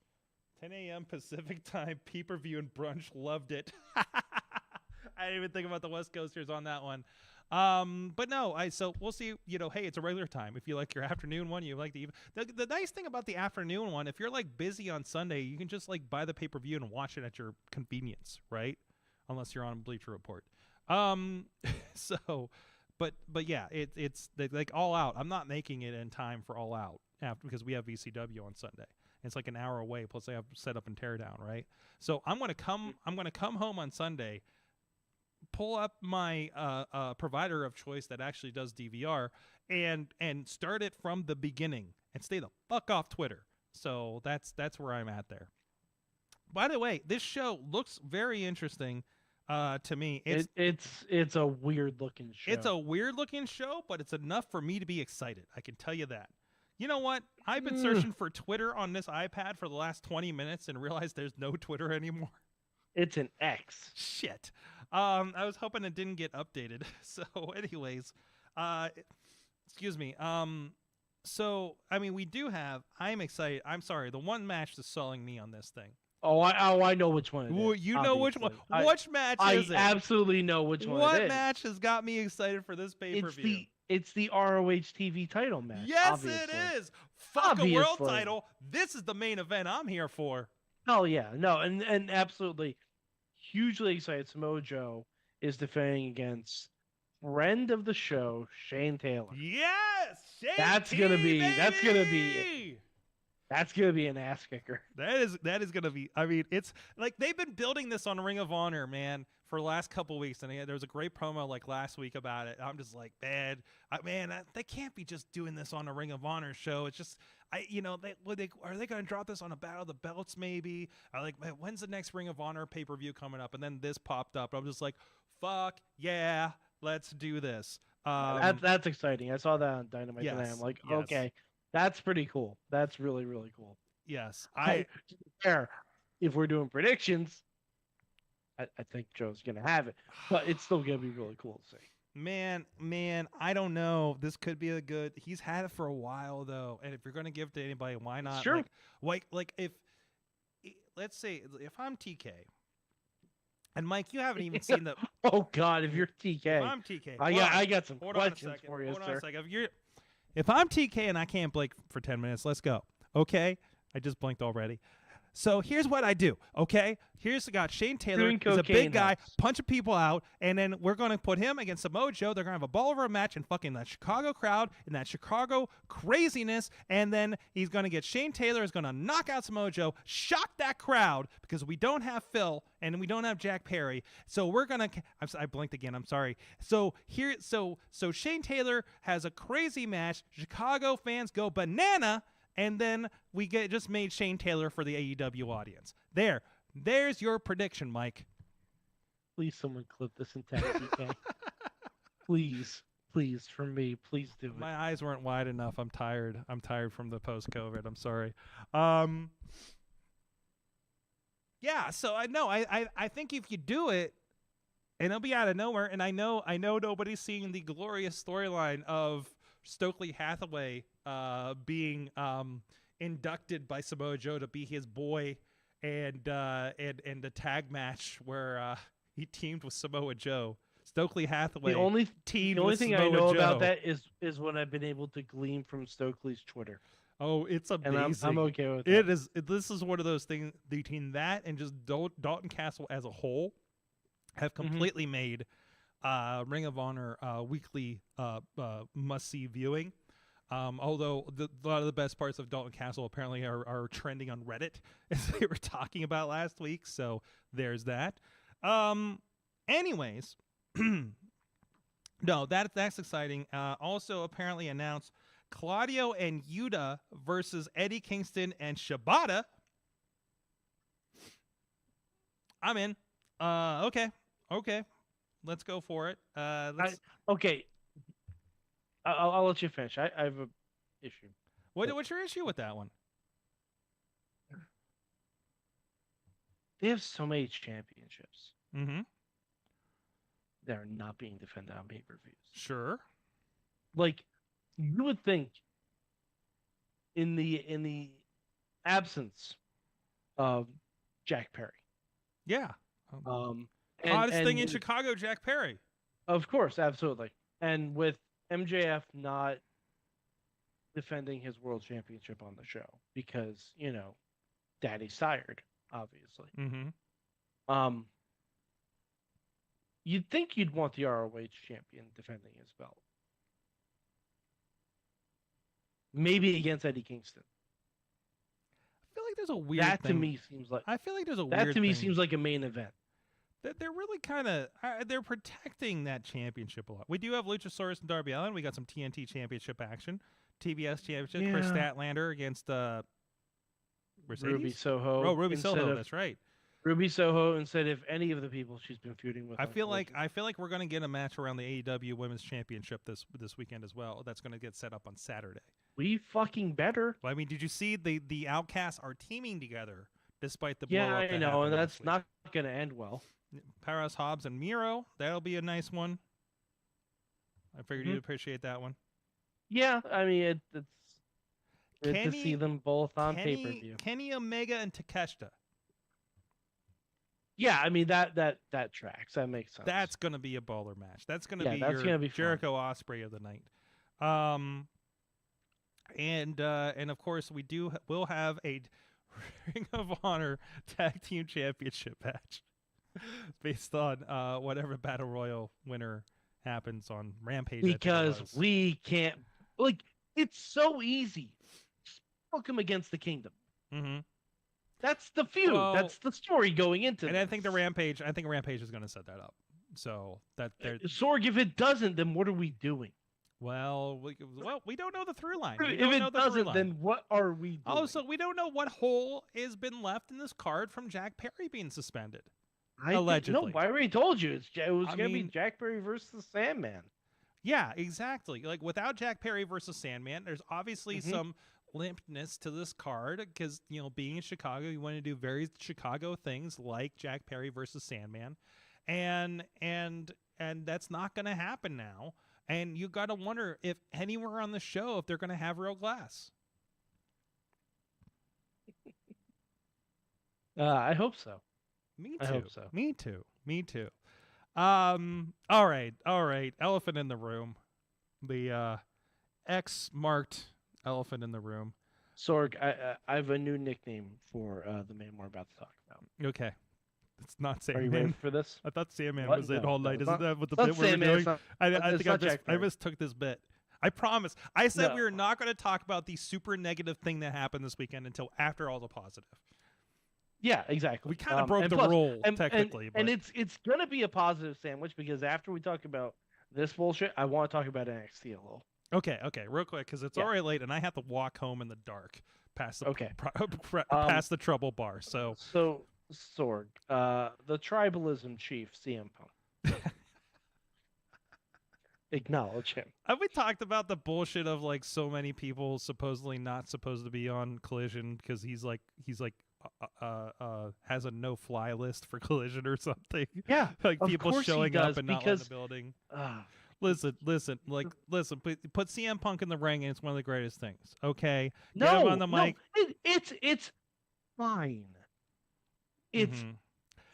Speaker 2: 10 a.m. Pacific time, pay-per-view and brunch, loved it. I didn't even think about the West Coasters on that one. But no, so we'll see, hey, it's a regular time. If you like your afternoon one, you like the nice thing about the afternoon one, if you're like busy on Sunday, you can just like buy the pay-per-view and watch it at your convenience, right? Unless you're on Bleacher Report. But yeah, it's like All Out. I'm not making it in time for All Out because we have VCW on Sunday. It's like an hour away. Plus they have set up and tear down, right? So I'm gonna come home on Sunday, pull up my provider of choice that actually does DVR and start it from the beginning and stay the fuck off Twitter. So that's where I'm at there. By the way, this show looks very interesting to me.
Speaker 4: It's a weird looking show.
Speaker 2: It's a weird looking show, but it's enough for me to be excited. I can tell you that. You know what? I've been searching for Twitter on this iPad for the last 20 minutes and realized there's no Twitter anymore.
Speaker 4: It's an X.
Speaker 2: Shit. I was hoping it didn't get updated. So anyways, excuse me. So, I mean, we do have, I'm excited. I'm sorry. The one match that's selling me on this thing.
Speaker 4: I know which one it is.
Speaker 2: You know which one. Which match is it?
Speaker 4: I absolutely know which one it is.
Speaker 2: What match has got me excited for this pay-per-view?
Speaker 4: It's the ROH TV title match.
Speaker 2: Yes,
Speaker 4: obviously.
Speaker 2: it is. Fuck a world title. This is the main event I'm here for.
Speaker 4: Oh, yeah. No, and absolutely hugely excited. Samoa Joe is defending against friend of the show, Shane Taylor.
Speaker 2: Yes! Shane
Speaker 4: That's gonna be an ass kicker.
Speaker 2: That is gonna be. I mean, it's like they've been building this on Ring of Honor, man, for the last couple of weeks, and there was a great promo like last week about it. I'm just like, man, they can't be just doing this on a Ring of Honor show. It's just, are they gonna drop this on a Battle of the Belts maybe? Man, when's the next Ring of Honor pay-per-view coming up? And then this popped up. I'm just like, fuck yeah, let's do this.
Speaker 4: That's exciting. I saw that on Dynamite today. I'm like, okay. That's pretty cool. That's really, really cool.
Speaker 2: Yes.
Speaker 4: If we're doing predictions, I think Joe's going to have it. But it's still going to be really cool to see.
Speaker 2: Man, I don't know. This could be a good... He's had it for a while, though. And if you're going to give it to anybody, why not?
Speaker 4: Sure.
Speaker 2: Like if... Let's say, if I'm TK... And Mike, you haven't even seen the...
Speaker 4: Oh, God, if you're TK.
Speaker 2: If I'm TK...
Speaker 4: I got some questions for you, sir.
Speaker 2: Hold on a second. If I'm TK and I can't blink for 10 minutes, let's go. Okay? I just blinked already. So here's what I do, okay? Here's the guy, Shane Taylor. He's a big guy, punching people out, and then we're going to put him against Samoa Joe. They're going to have a ball over a match in fucking that Chicago crowd, in that Chicago craziness, and then he's going to get Shane Taylor is going to knock out Samoa Joe, shock that crowd, because we don't have Phil, and we don't have Jack Perry. So we're going to... I blinked again, I'm sorry. So Shane Taylor has a crazy match. Chicago fans go banana, and then we just made Shane Taylor for the AEW audience. There's your prediction, Mike.
Speaker 4: Please, someone clip this and tag TK. Please, for me, please do it.
Speaker 2: My eyes weren't wide enough. I'm tired from the post-COVID. I'm sorry. Yeah. So I think if you do it, and it'll be out of nowhere. And I know nobody's seeing the glorious storyline of Stokely Hathaway being inducted by Samoa Joe to be his boy, and the tag match where he teamed with Samoa Joe. Stokely Hathaway.
Speaker 4: The only
Speaker 2: with
Speaker 4: thing
Speaker 2: Samoa
Speaker 4: I know
Speaker 2: Joe.
Speaker 4: about that is what I've been able to glean from Stokely's Twitter.
Speaker 2: Oh, it's amazing.
Speaker 4: And I'm okay with that.
Speaker 2: It is. This is one of those things between that and just Dalton Castle as a whole have completely made Ring of Honor weekly must-see viewing. Although a lot of the best parts of Dalton Castle apparently are trending on Reddit, as they were talking about last week. So there's that. Anyways, no, that's exciting. Also apparently announced Claudio and Yuta versus Eddie Kingston and Shibata. I'm in. Okay. Let's go for it.
Speaker 4: Okay. I'll let you finish. I have an issue.
Speaker 2: What's your issue with that one?
Speaker 4: They have so many championships
Speaker 2: Mm-hmm.
Speaker 4: that are not being defended on pay-per-views.
Speaker 2: Sure.
Speaker 4: Like, you would think in the absence of Jack Perry.
Speaker 2: Yeah.
Speaker 4: And
Speaker 2: thing in Chicago, Jack Perry.
Speaker 4: Of course, absolutely. And with MJF not defending his world championship on the show because, Daddy's tired, obviously.
Speaker 2: Mm-hmm.
Speaker 4: You'd think you'd want the ROH champion defending his belt. Maybe against Eddie Kingston.
Speaker 2: I feel like there's a weird
Speaker 4: That
Speaker 2: thing.
Speaker 4: to me seems like
Speaker 2: I feel like there's a
Speaker 4: that
Speaker 2: weird
Speaker 4: to me
Speaker 2: thing
Speaker 4: seems like a main event.
Speaker 2: that they're really kind of they're protecting that championship a lot. We do have Luchasaurus and Darby Allin. We got some TNT championship action, TBS championship. Chris Statlander against Mercedes?
Speaker 4: Ruby Soho.
Speaker 2: Oh, Ruby Soho. That's right.
Speaker 4: Ruby Soho instead of any of the people she's been feuding with.
Speaker 2: I feel like we're going to get a match around the AEW Women's Championship this weekend as well. That's going to get set up on Saturday.
Speaker 4: We fucking better.
Speaker 2: Well, I mean, did you see the Outcasts are teaming together despite the
Speaker 4: Yeah,
Speaker 2: blow up
Speaker 4: I
Speaker 2: that
Speaker 4: know,
Speaker 2: happened
Speaker 4: and that's
Speaker 2: last week?
Speaker 4: not going to end well.
Speaker 2: Powerhouse Hobbs and Miro. That'll be a nice one. I figured you'd appreciate that one.
Speaker 4: Yeah, I mean it's good to
Speaker 2: Kenny-
Speaker 4: see them both on pay-per-view.
Speaker 2: Kenny Omega and Takeshita.
Speaker 4: Yeah, I mean that tracks. That makes sense.
Speaker 2: That's going to be a baller match. That's going to be
Speaker 4: that's
Speaker 2: your
Speaker 4: gonna be fun.
Speaker 2: Jericho Osprey of the night. And of course we'll have a Ring of Honor Tag Team Championship match based on whatever Battle Royal winner happens on Rampage.
Speaker 4: because we can't it's so easy. Just book them against the Kingdom.
Speaker 2: Mm-hmm.
Speaker 4: That's the feud.
Speaker 2: Well,
Speaker 4: That's the story going into
Speaker 2: And
Speaker 4: this.
Speaker 2: I think Rampage is going to set that up. So that they're
Speaker 4: Sorg, if it doesn't, then what are we doing?
Speaker 2: well, we don't know the through line. We
Speaker 4: If
Speaker 2: don't
Speaker 4: it
Speaker 2: know the through
Speaker 4: doesn't,
Speaker 2: line.
Speaker 4: then what are we doing?
Speaker 2: Oh, so we don't know what hole has been left in this card from Jack Perry being suspended. allegedly.
Speaker 4: No, I already told you. It was going to be
Speaker 2: mean-
Speaker 4: Jack Perry versus Sandman.
Speaker 2: Yeah, exactly. Like without Jack Perry versus Sandman, there's obviously
Speaker 4: Mm-hmm.
Speaker 2: some limpness to this card because being in Chicago, you want to do very Chicago things like Jack Perry versus Sandman, and that's not going to happen now. And you got to wonder if anywhere on the show if they're going to have real glass.
Speaker 4: I hope so.
Speaker 2: Me too.
Speaker 4: I hope so.
Speaker 2: Me too. All right. Elephant in the room. The X-marked elephant in the room.
Speaker 4: Sorg, I have a new nickname for the man we're about to talk about.
Speaker 2: Okay. It's not
Speaker 4: Are you ready
Speaker 2: Sandman.
Speaker 4: for this?
Speaker 2: I thought Sandman
Speaker 4: What?
Speaker 2: was in
Speaker 4: No,
Speaker 2: all
Speaker 4: no,
Speaker 2: night.
Speaker 4: it's
Speaker 2: Isn't
Speaker 4: not-
Speaker 2: that what the
Speaker 4: it's not
Speaker 2: bit we were
Speaker 4: Sandman,
Speaker 2: doing?
Speaker 4: it's not-
Speaker 2: I
Speaker 4: it's not Jack
Speaker 2: I
Speaker 4: Perry.
Speaker 2: mistook this bit. I promise. I said
Speaker 4: No.
Speaker 2: we were not going to talk about the super negative thing that happened this weekend until after all the positive.
Speaker 4: Yeah, exactly.
Speaker 2: We kind of broke
Speaker 4: and
Speaker 2: the
Speaker 4: plus-
Speaker 2: rule,
Speaker 4: and,
Speaker 2: technically.
Speaker 4: and
Speaker 2: but
Speaker 4: it's gonna be a positive sandwich because after we talk about this bullshit, I want to talk about NXT a little.
Speaker 2: okay, real quick, because it's
Speaker 4: Yeah.
Speaker 2: already late and I have to walk home in the dark past the
Speaker 4: Okay.
Speaker 2: past the trouble bar. So
Speaker 4: So Sorg, the tribalism chief, CM Punk. Acknowledge him.
Speaker 2: have we talked about the bullshit of like so many people supposedly not supposed to be on Collision because he's like has a no-fly list for Collision or something.
Speaker 4: Yeah,
Speaker 2: like
Speaker 4: of
Speaker 2: people
Speaker 4: course he
Speaker 2: showing up
Speaker 4: does,
Speaker 2: and not
Speaker 4: because-
Speaker 2: in the building.
Speaker 4: Ah,
Speaker 2: Listen. Put CM Punk in the ring, and it's one of the greatest things. Okay,
Speaker 4: no,
Speaker 2: get him on the mic.
Speaker 4: no, it's fine. It's
Speaker 2: Mhm.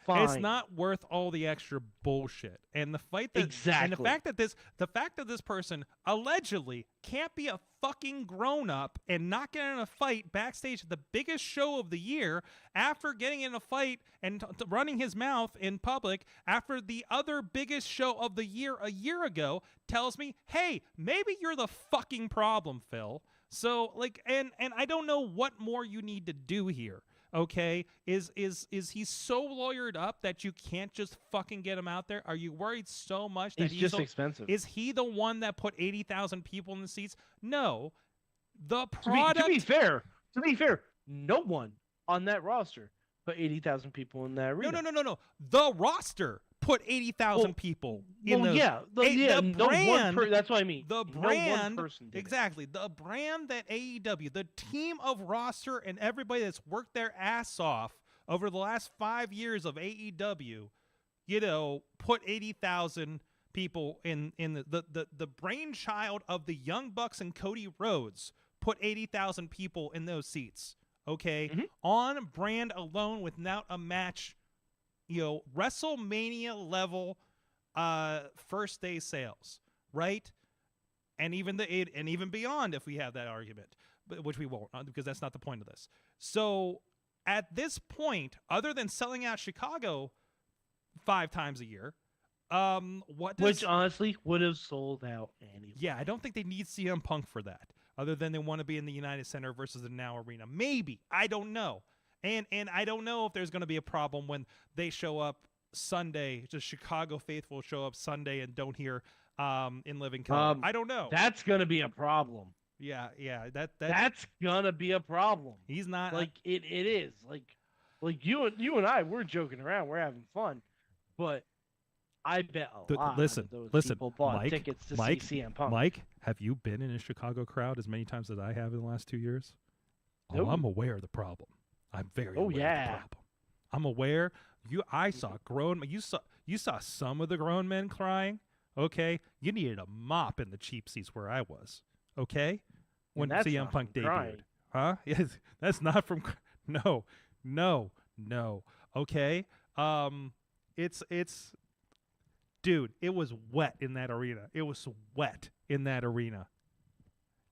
Speaker 4: fine.
Speaker 2: It's not worth all the extra bullshit. And the fight that and the
Speaker 4: Exactly.
Speaker 2: fact that this person allegedly can't be a fucking grown up and not get in a fight backstage at the biggest show of the year after getting in a fight and running his mouth in public after the other biggest show of the year a year ago tells me, "Hey, maybe you're the fucking problem, Phil." So like and I don't know what more you need to do here. Okay, is he so lawyered up that you can't just fucking get him out there? Are you worried so much that
Speaker 4: He's just expensive.
Speaker 2: Is he the one that put 80,000 people in the seats? No, the
Speaker 4: To
Speaker 2: product.
Speaker 4: be fair, no one on that roster put 80,000 people in that arena.
Speaker 2: No. The roster put 80,000
Speaker 4: Well,
Speaker 2: people in
Speaker 4: Well,
Speaker 2: those.
Speaker 4: yeah,
Speaker 2: the
Speaker 4: no
Speaker 2: brand-
Speaker 4: one that's what I mean.
Speaker 2: The
Speaker 4: No
Speaker 2: brand,
Speaker 4: one person did it.
Speaker 2: exactly. The brand that AEW, the team of roster and everybody that's worked their ass off over the last 5 years of AEW, put 80,000 people in the brainchild of the Young Bucks and Cody Rhodes put 80,000 people in those seats. Okay, on brand alone without a match. WrestleMania level first day sales, right? And even beyond if we have that argument, but which we won't because that's not the point of this. So at this point, other than selling out Chicago 5 times a year,
Speaker 4: Which honestly would have sold out anyway.
Speaker 2: Yeah, I don't think they need CM Punk for that. Other than they want to be in the United Center versus the Now Arena. Maybe. I don't know. And I don't know if there's going to be a problem when they show up Sunday, just Chicago faithful show up Sunday and don't hear In Living Color. I don't know.
Speaker 4: That's gonna be a problem.
Speaker 2: Yeah.
Speaker 4: That's gonna be a problem.
Speaker 2: He's not
Speaker 4: Like it is. Like you and I, we're joking around, we're having fun, but I bet a lot of those people bought
Speaker 2: Mike,
Speaker 4: tickets to
Speaker 2: Mike,
Speaker 4: see CM Punk.
Speaker 2: Mike, have you been in a Chicago crowd as many times as I have in the last 2 years? Oh,
Speaker 4: Nope.
Speaker 2: I'm aware of the problem. I'm very aware of the
Speaker 4: yeah.
Speaker 2: problem. I'm aware. I saw grown. You saw some of the grown men crying. Okay, you needed a mop in the cheap seats where I was. Okay, when
Speaker 4: that's
Speaker 2: CM
Speaker 4: not
Speaker 2: Punk
Speaker 4: from
Speaker 2: debuted,
Speaker 4: crying.
Speaker 2: huh? Yes, that's not from. No. Okay, it's. Dude, it was wet in that arena. It was wet in that arena.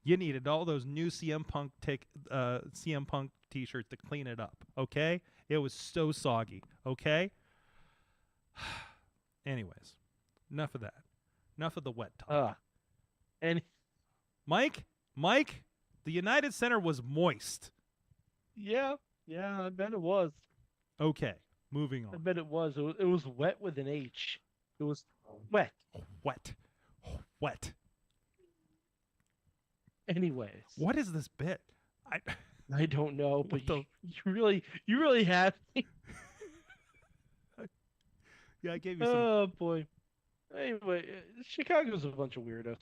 Speaker 2: You needed all those new CM Punk t-shirts to clean it up, okay? It was so soggy, okay? Anyways, enough of that. Enough of the wet talk.
Speaker 4: And
Speaker 2: Mike, the United Center was moist.
Speaker 4: yeah, I bet it was.
Speaker 2: Okay, moving
Speaker 4: I
Speaker 2: on.
Speaker 4: bet it was. It was wet with an H. It was wet.
Speaker 2: Wet.
Speaker 4: Anyways,
Speaker 2: What is this bit?
Speaker 4: I don't know, but
Speaker 2: What the-
Speaker 4: you really have.
Speaker 2: Yeah, I gave you some.
Speaker 4: Oh boy. Anyway, Chicago's a bunch of weirdos.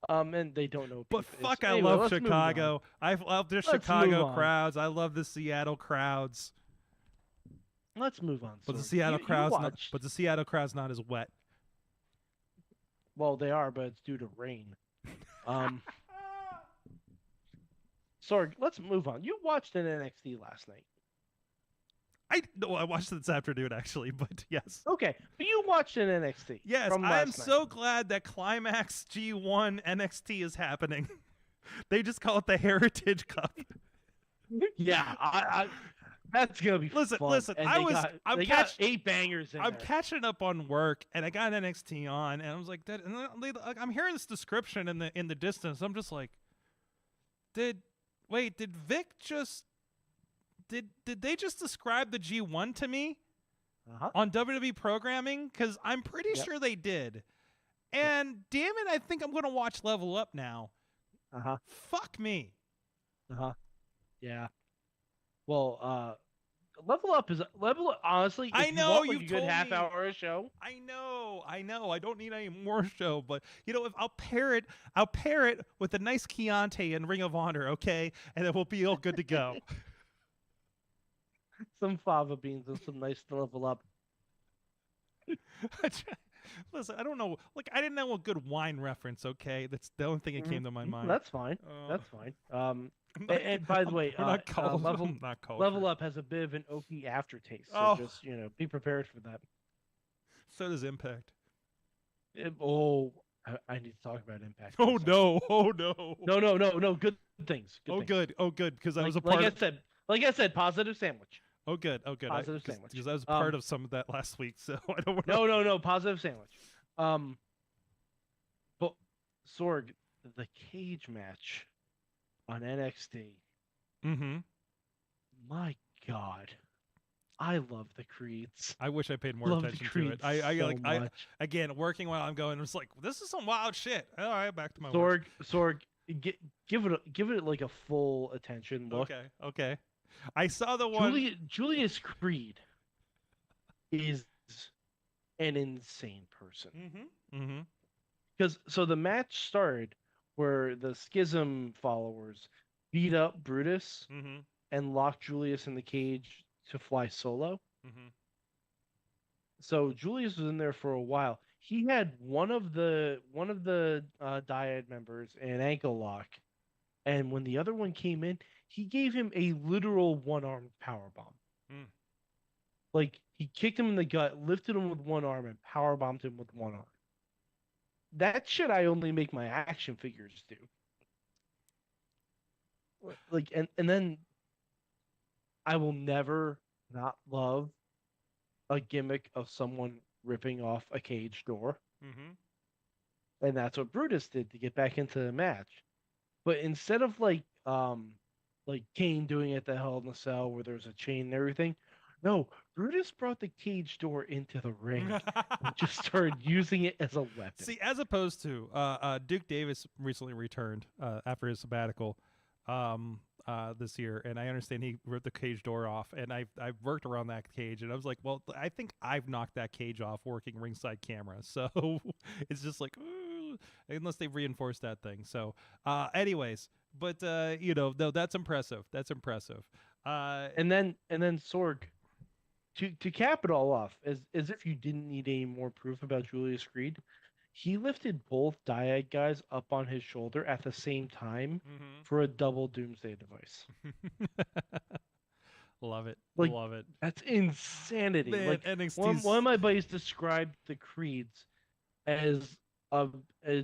Speaker 4: And they don't know.
Speaker 2: But
Speaker 4: Beef is.
Speaker 2: fuck, I
Speaker 4: Anyway,
Speaker 2: love
Speaker 4: let's move
Speaker 2: Chicago. I love the
Speaker 4: Let's move
Speaker 2: Chicago
Speaker 4: on.
Speaker 2: crowds. I love the Seattle crowds.
Speaker 4: on. Let's move on.
Speaker 2: But the
Speaker 4: Sorg.
Speaker 2: Seattle
Speaker 4: You
Speaker 2: crowd's not.
Speaker 4: watched-
Speaker 2: But the Seattle crowd's not as wet.
Speaker 4: Well, they are, but it's due to rain. Sorg, let's move on. You watched an NXT last night.
Speaker 2: I watched it this afternoon actually, but yes.
Speaker 4: Okay, but you watched an NXT.
Speaker 2: Yes,
Speaker 4: from
Speaker 2: I am
Speaker 4: last night.
Speaker 2: so glad that Climax G1 NXT is happening. They just call it the Heritage Cup.
Speaker 4: Yeah, I that's gonna be
Speaker 2: Listen,
Speaker 4: fun.
Speaker 2: listen,
Speaker 4: And
Speaker 2: I
Speaker 4: they
Speaker 2: was-
Speaker 4: got,
Speaker 2: I'm
Speaker 4: they got 8 bangers in
Speaker 2: I'm
Speaker 4: there.
Speaker 2: catching up on work, and I got NXT on, and I was like, and then I'm hearing this description in the distance. I'm just like, did Vic just did they just describe the G1 to me
Speaker 4: Uh-huh.
Speaker 2: on WWE programming? Because I'm pretty
Speaker 4: Yep.
Speaker 2: sure they did. And damn it, I think I'm gonna watch Level Up now.
Speaker 4: Uh-huh.
Speaker 2: Fuck me.
Speaker 4: Uh-huh. Yeah. Well, Level Up. Honestly, if
Speaker 2: I
Speaker 4: you
Speaker 2: know,
Speaker 4: want like
Speaker 2: you've
Speaker 4: a good
Speaker 2: told
Speaker 4: half
Speaker 2: me.
Speaker 4: hour a show.
Speaker 2: I know. I don't need any more show, but if I'll pair it with a nice Chianti and Ring of Honor, okay, and then we'll be all good to go.
Speaker 4: some fava beans and some nice level up.
Speaker 2: Listen, I don't know. Like, I didn't know a good wine reference. Okay, that's the only thing that came to my mind.
Speaker 4: That's fine. That's fine. And by the way,
Speaker 2: we're not cold.
Speaker 4: level
Speaker 2: I'm not cold.
Speaker 4: level up has a bit of an oaky aftertaste. So
Speaker 2: Oh.
Speaker 4: just be prepared for that.
Speaker 2: So does Impact.
Speaker 4: I need to talk about Impact.
Speaker 2: Oh no! Oh no!
Speaker 4: No. Good things.
Speaker 2: Oh
Speaker 4: things.
Speaker 2: good! Oh good! Because I was a
Speaker 4: Like
Speaker 2: part.
Speaker 4: I said, positive sandwich.
Speaker 2: Oh good! Oh good!
Speaker 4: Positive sandwich.
Speaker 2: Because I was part of some of that last week, so I don't want to.
Speaker 4: No, positive sandwich. But Sorg, the cage match on NXT.
Speaker 2: Mm-hmm.
Speaker 4: My God, I love the Creeds.
Speaker 2: I wish I paid more
Speaker 4: Love the
Speaker 2: attention to
Speaker 4: Creeds
Speaker 2: it. I
Speaker 4: so
Speaker 2: like
Speaker 4: much.
Speaker 2: again working while I'm going. It's like this is some wild shit. All right, back to my
Speaker 4: Sorg, give it like a full attention look.
Speaker 2: Okay. I saw the one.
Speaker 4: Julius Creed is an insane person.
Speaker 2: Mm-hmm.
Speaker 4: Because so the match started where the Schism followers beat up Brutus
Speaker 2: Mm-hmm.
Speaker 4: and locked Julius in the cage to fly solo.
Speaker 2: Mm-hmm.
Speaker 4: So Julius was in there for a while. He had one of the dyad members in an ankle lock, and when the other one came in, he gave him a literal one-armed powerbomb.
Speaker 2: Mm.
Speaker 4: Like he kicked him in the gut, lifted him with one arm, and powerbombed him with one arm. That shit I only make my action figures do. Like and then I will never not love a gimmick of someone ripping off a cage door.
Speaker 2: Mm-hmm.
Speaker 4: And that's what Brutus did to get back into the match. But instead of like Kane doing it at the Hell in a Cell where there's a chain and everything, no, Brutus brought the cage door into the ring and just started using it as a weapon.
Speaker 2: See, as opposed to Duke Davis recently returned after his sabbatical this year, and I understand he ripped the cage door off, and I've worked around that cage, and I was like, well, I think I've knocked that cage off working ringside camera, so it's just like, ooh, unless they've reinforced that thing. So, anyways, but no, that's impressive. That's impressive.
Speaker 4: And then Sorg, to cap it all off, as if you didn't need any more proof about Julius Creed, he lifted both dyad guys up on his shoulder at the same time for a double doomsday device.
Speaker 2: Love it.
Speaker 4: Like,
Speaker 2: Love it.
Speaker 4: That's insanity.
Speaker 2: Man,
Speaker 4: like
Speaker 2: NXT's...
Speaker 4: one of my buddies described the Creeds as a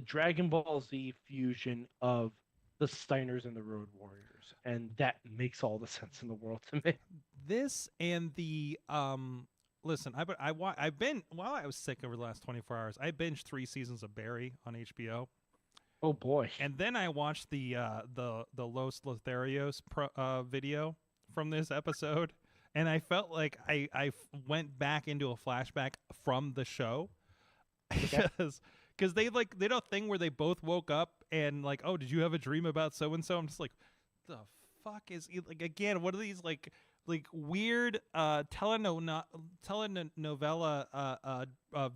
Speaker 4: Dragon Ball Z fusion of the Steiners and the Road Warriors, and that makes all the sense in the world to me.
Speaker 2: This and the listen, I've been while I was sick over the last 24 hours, I binged 3 seasons of Barry on HBO.
Speaker 4: Oh boy!
Speaker 2: And then I watched the Los Lotharios video from this episode, and I felt like I went back into a flashback from the show because they did a thing where they both woke up and like, oh, did you have a dream about so and so? I'm just like, the fuck is like, again, what are these like weird telenovela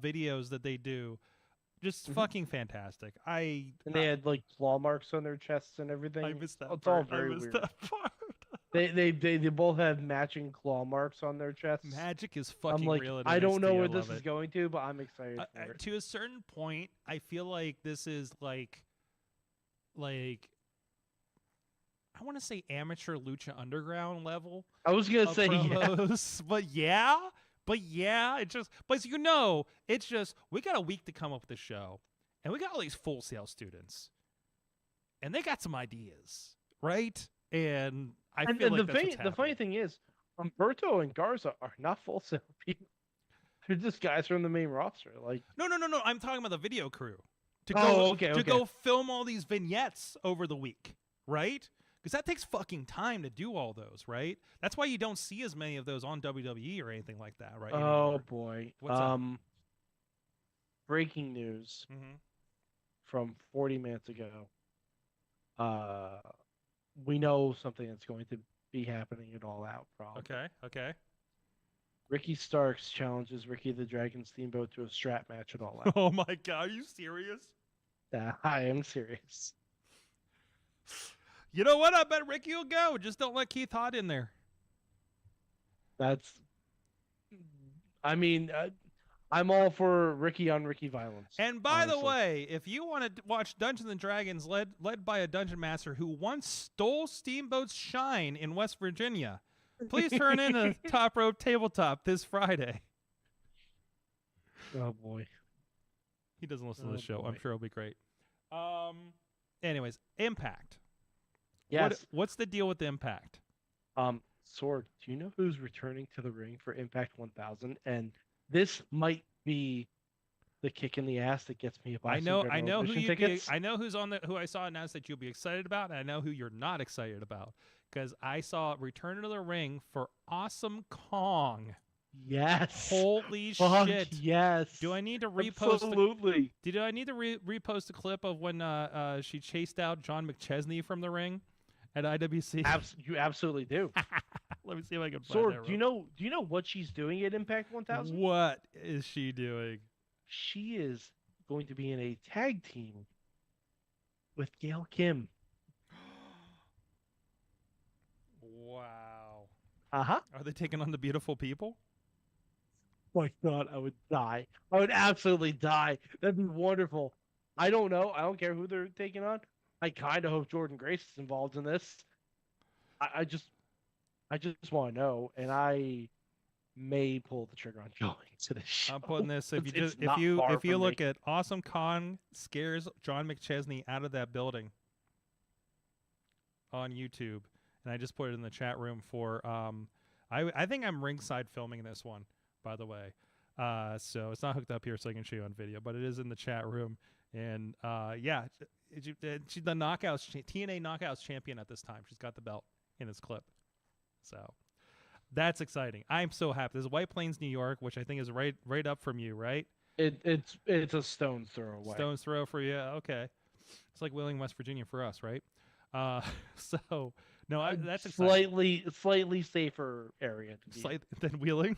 Speaker 2: videos that they do? Just fucking fantastic.
Speaker 4: And they had like claw marks on their chests and everything.
Speaker 2: I missed that.
Speaker 4: It's all very weird.
Speaker 2: That part.
Speaker 4: They both have matching claw marks on their chests.
Speaker 2: Magic is fucking
Speaker 4: I'm like,
Speaker 2: real.
Speaker 4: I don't know where this is going to, but I'm excited for it.
Speaker 2: To a certain point, I feel like this is like I want to say amateur Lucha Underground level.
Speaker 4: I was gonna say
Speaker 2: promos, but it's just we got a week to come up with a show, and we got all these Full Sail students, and they got some ideas, right? And I feel like
Speaker 4: the funny thing is, Humberto and Garza are not Full Sail people. They're just guys from the main roster. Like
Speaker 2: no. I'm talking about the video crew to go film all these vignettes over the week, right? Because that takes fucking time to do all those, right? That's why you don't see as many of those on WWE or anything like that, right?
Speaker 4: Oh boy!
Speaker 2: What's up?
Speaker 4: Breaking news from 40 minutes ago. We know something that's going to be happening at All Out, probably.
Speaker 2: Okay.
Speaker 4: Ricky Starks challenges Ricky the Dragon Steamboat to a strap match at All Out.
Speaker 2: Oh my god, are you serious?
Speaker 4: I am serious.
Speaker 2: You know what? I bet Ricky will go. Just don't let Keith Hott in there.
Speaker 4: That's. I mean, I'm all for Ricky on Ricky violence.
Speaker 2: And by the
Speaker 4: honestly.
Speaker 2: way, if you want to watch Dungeons and Dragons led by a dungeon master who once stole Steamboat's shine in West Virginia, please turn in a Top Rope Tabletop this Friday.
Speaker 4: Oh boy.
Speaker 2: He doesn't listen to the
Speaker 4: Oh,
Speaker 2: show.
Speaker 4: boy.
Speaker 2: I'm sure it'll be great. Anyways, Impact.
Speaker 4: Yes.
Speaker 2: What's the deal with Impact?
Speaker 4: Sorg, do you know who's returning to the ring for Impact 1000? And this might be the kick in the ass that gets me a buy
Speaker 2: I know who
Speaker 4: tickets.
Speaker 2: I know who's on who I saw announced that you'll be excited about, and I know who you're not excited about because I saw Return to the Ring for Awesome Kong.
Speaker 4: Yes.
Speaker 2: Holy
Speaker 4: Fuck,
Speaker 2: shit!
Speaker 4: yes.
Speaker 2: Do I need to repost?
Speaker 4: Absolutely.
Speaker 2: Did I need to repost a clip of when she chased out John McChesney from the ring at IWC?
Speaker 4: You absolutely do.
Speaker 2: Let me see if I can find that.
Speaker 4: Sorg, do you know what she's doing at Impact 1000?
Speaker 2: What is she doing?
Speaker 4: She is going to be in a tag team with Gail Kim.
Speaker 2: Wow.
Speaker 4: Uh-huh.
Speaker 2: Are they taking on the beautiful people?
Speaker 4: My God, I would die. I would absolutely die. That'd be wonderful. I don't know. I don't care who they're taking on. I kind of hope Jordan Grace is involved in this. I just want to know, and I may pull the trigger on going to this show.
Speaker 2: I'm putting this. If
Speaker 4: It's not far
Speaker 2: if you
Speaker 4: from
Speaker 2: look
Speaker 4: me.
Speaker 2: at Awesome Kong scares John McChesney out of that building on YouTube, and I just put it in the chat room for I think I'm ringside filming this one, by the way. So it's not hooked up here so I can show you on video, but it is in the chat room. And yeah, she's the knockouts TNA Knockouts champion at this time. She's got the belt in this clip. So that's exciting. I'm so happy. This is White Plains, New York, which I think is right up from you, right?
Speaker 4: It's a stone's throw away.
Speaker 2: Stone's throw for you. Okay. It's like Wheeling, West Virginia for us, right? So no, that's exciting.
Speaker 4: Slightly safer area to be in.
Speaker 2: Than Wheeling.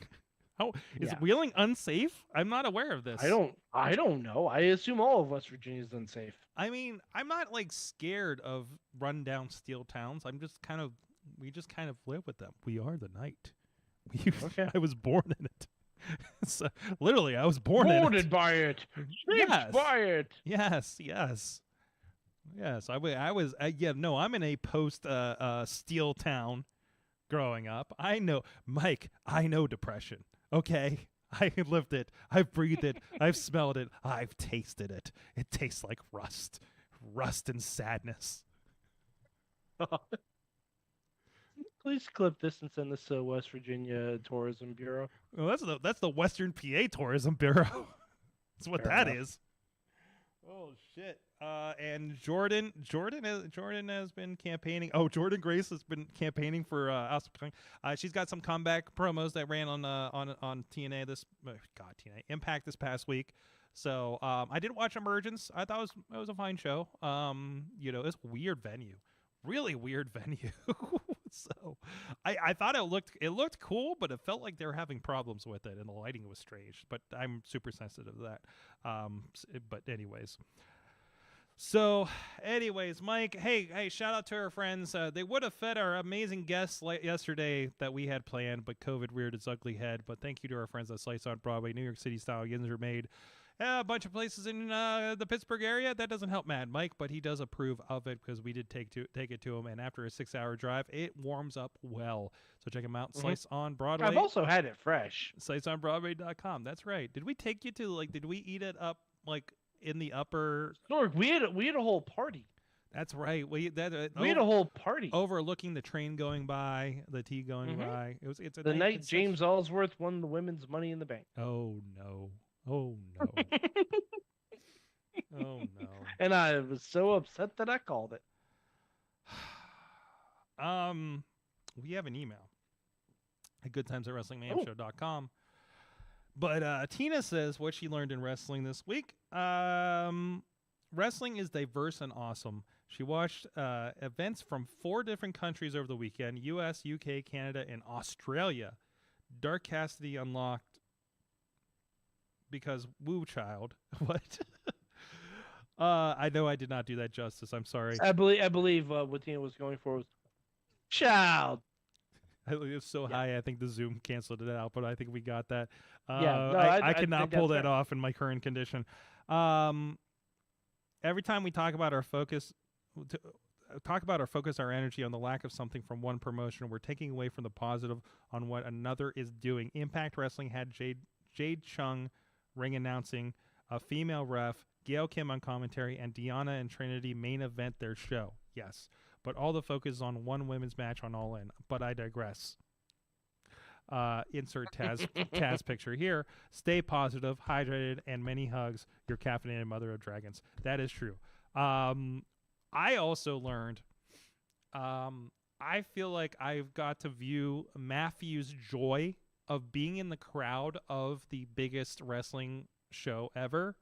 Speaker 2: Oh, is
Speaker 4: Yeah.
Speaker 2: Wheeling unsafe? I'm not aware of this.
Speaker 4: I don't know. I assume all of West Virginia is unsafe.
Speaker 2: I mean, I'm not like scared of rundown steel towns. We just kind of live with them. We are the night.
Speaker 4: Okay.
Speaker 2: I was born in it. So, literally, I was born in it.
Speaker 4: by it.
Speaker 2: Yes.
Speaker 4: By it.
Speaker 2: Yes. I'm in a post steel town growing up. I know, Mike, I know depression. Okay? I lived it. I've breathed it. I've smelled it. I've tasted it. It tastes like rust. Rust and sadness.
Speaker 4: Please clip this and send this to West Virginia Tourism Bureau.
Speaker 2: Well, that's the Western PA Tourism Bureau. That's what
Speaker 4: Fair
Speaker 2: that
Speaker 4: enough.
Speaker 2: is. Oh shit! And Jordan has been campaigning. Oh, Jordan Grace has been campaigning for us. She's got some comeback promos that ran on TNA TNA Impact this past week. So I did watch Emergence. I thought it was a fine show. It's weird venue, really weird venue. So I thought it looked cool, but it felt like they were having problems with it, and the lighting was strange. But I'm super sensitive to that. But anyways. So, Mike, hey, shout out to our friends. They would have fed our amazing guests yesterday that we had planned, but COVID reared its ugly head. But thank you to our friends at Slice on Broadway. New York City style yins are made. A bunch of places in the Pittsburgh area. That doesn't help Mad Mike, but he does approve of it because we did take it to him. And after a 6-hour drive, it warms up well. So check him out.
Speaker 4: Mhm.
Speaker 2: Slice on Broadway.
Speaker 4: I've also had it fresh.
Speaker 2: SlicesOnBroadway.com. That's right. Did we take you to did we eat it up in the upper?
Speaker 4: Sorg, we had a whole party.
Speaker 2: That's right. We had
Speaker 4: a whole party
Speaker 2: overlooking the train going by, the tea going by. It's
Speaker 4: the night James Ellsworth won the women's Money in the Bank.
Speaker 2: Oh no! Oh no! Oh no!
Speaker 4: And I was so upset that I called it.
Speaker 2: We have an email at goodtimes@wrestlingmayhemshow.com. But Tina says what she learned in wrestling this week. Wrestling is diverse and awesome. She watched events from 4 different countries over the weekend: U.S., U.K., Canada, and Australia. Dark Cassidy unlocked because woo child. What? I know I did not do that justice. I'm sorry.
Speaker 4: I believe what Tina was going for was child.
Speaker 2: It's so high, I think the Zoom canceled it out, but I think we got that.
Speaker 4: Yeah, no,
Speaker 2: I
Speaker 4: I
Speaker 2: cannot
Speaker 4: think
Speaker 2: pull
Speaker 4: that's
Speaker 2: that
Speaker 4: right.
Speaker 2: off in my current condition. Every time we talk about our focus, our energy on the lack of something from one promotion, we're taking away from the positive on what another is doing. Impact Wrestling had Jade Chung ring announcing, a female ref, Gail Kim on commentary, and Deanna and Trinity main event their show. Yes, but all the focus is on one women's match on All In. But I digress. Insert Taz picture here. Stay positive, hydrated, and many hugs. Your caffeinated mother of dragons. That is true. I also learned. I feel like I've got to view Matthew's joy of being in the crowd of the biggest wrestling show ever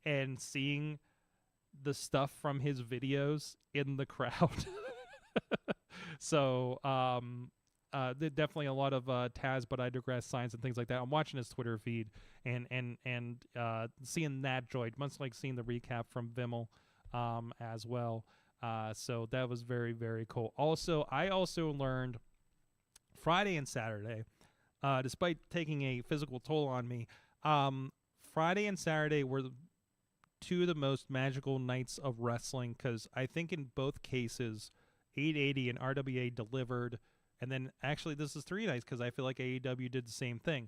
Speaker 2: and seeing the stuff from his videos in the crowd. So, definitely a lot of Taz, but I digress signs and things like that. I'm watching his Twitter feed and seeing that joy, much like seeing the recap from Vimmel as well. So that was very, very cool. Also, I also learned Friday and Saturday, despite taking a physical toll on me, Friday and Saturday were two of the most magical nights of wrestling, because I think in both cases, 880 and RWA delivered. And then actually this is 3 nights because I feel like AEW did the same thing.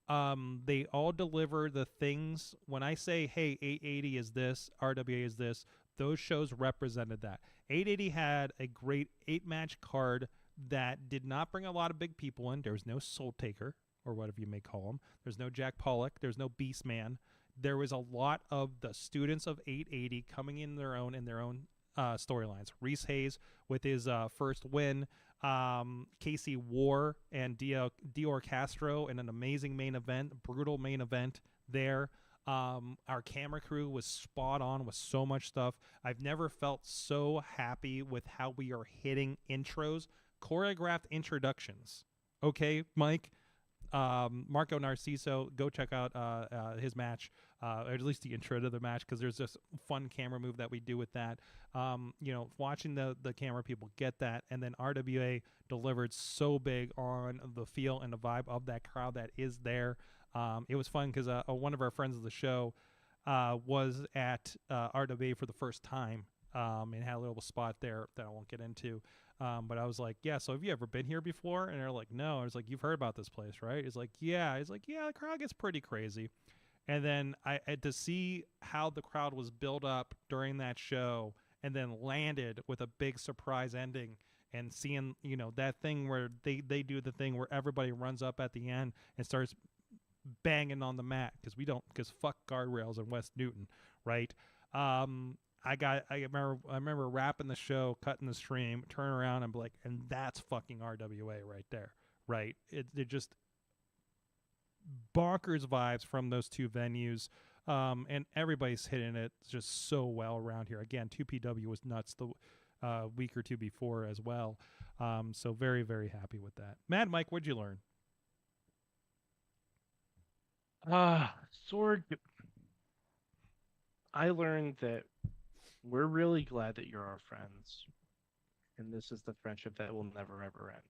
Speaker 2: They all deliver the things. When I say, hey, 880 is this, RWA is this, those shows represented that. 880 had a great 8-match card that did not bring a lot of big people in. There was no Soul Taker, or whatever you may call him. There's no Jack Pollock. There's no Beast Man. There was a lot of the students of 880 coming in their own storylines. Reese Hayes with his first win. Casey War and Dior Castro in an amazing main event, brutal main event there. Our camera crew was spot on with so much stuff. I've never felt so happy with how we are hitting intros, choreographed introductions. Okay, Mike? Marco Narciso, go check out his match, or at least the intro to the match, because there's this fun camera move that we do with that. Watching the camera people get that, and then RWA delivered so big on the feel and the vibe of that crowd that is there. It was fun because one of our friends of the show was at RWA for the first time and had a little spot there that I won't get into. But I was like, yeah, so have you ever been here before? And they're like, no. I was like, you've heard about this place, right? He's like, yeah. He's like, yeah, the crowd gets pretty crazy. And then I had to see how the crowd was built up during that show and then landed with a big surprise ending, and seeing, that thing where they do the thing where everybody runs up at the end and starts banging on the mat because fuck guardrails in West Newton, right? I remember wrapping the show, cutting the stream, turn around and be like, and that's fucking RWA right there, right? It just bonkers vibes from those two venues, and everybody's hitting it just so well around here. Again, 2PW was nuts the week or two before as well, so very, very happy with that. Mad Mike, what'd you learn?
Speaker 4: Sorg, I learned that we're really glad that you're our friends, and this is the friendship that will never, ever end.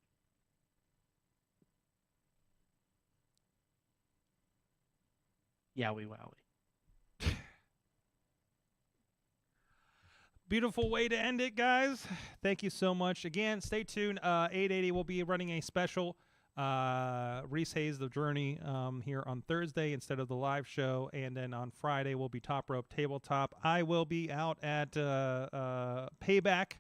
Speaker 4: Yowie wowie.
Speaker 2: Beautiful way to end it, guys. Thank you so much. Again, stay tuned. 880 will be running a special Reese Hayes The Journey here on Thursday instead of the live show, and then on Friday will be Top Rope Tabletop. I will be out at Payback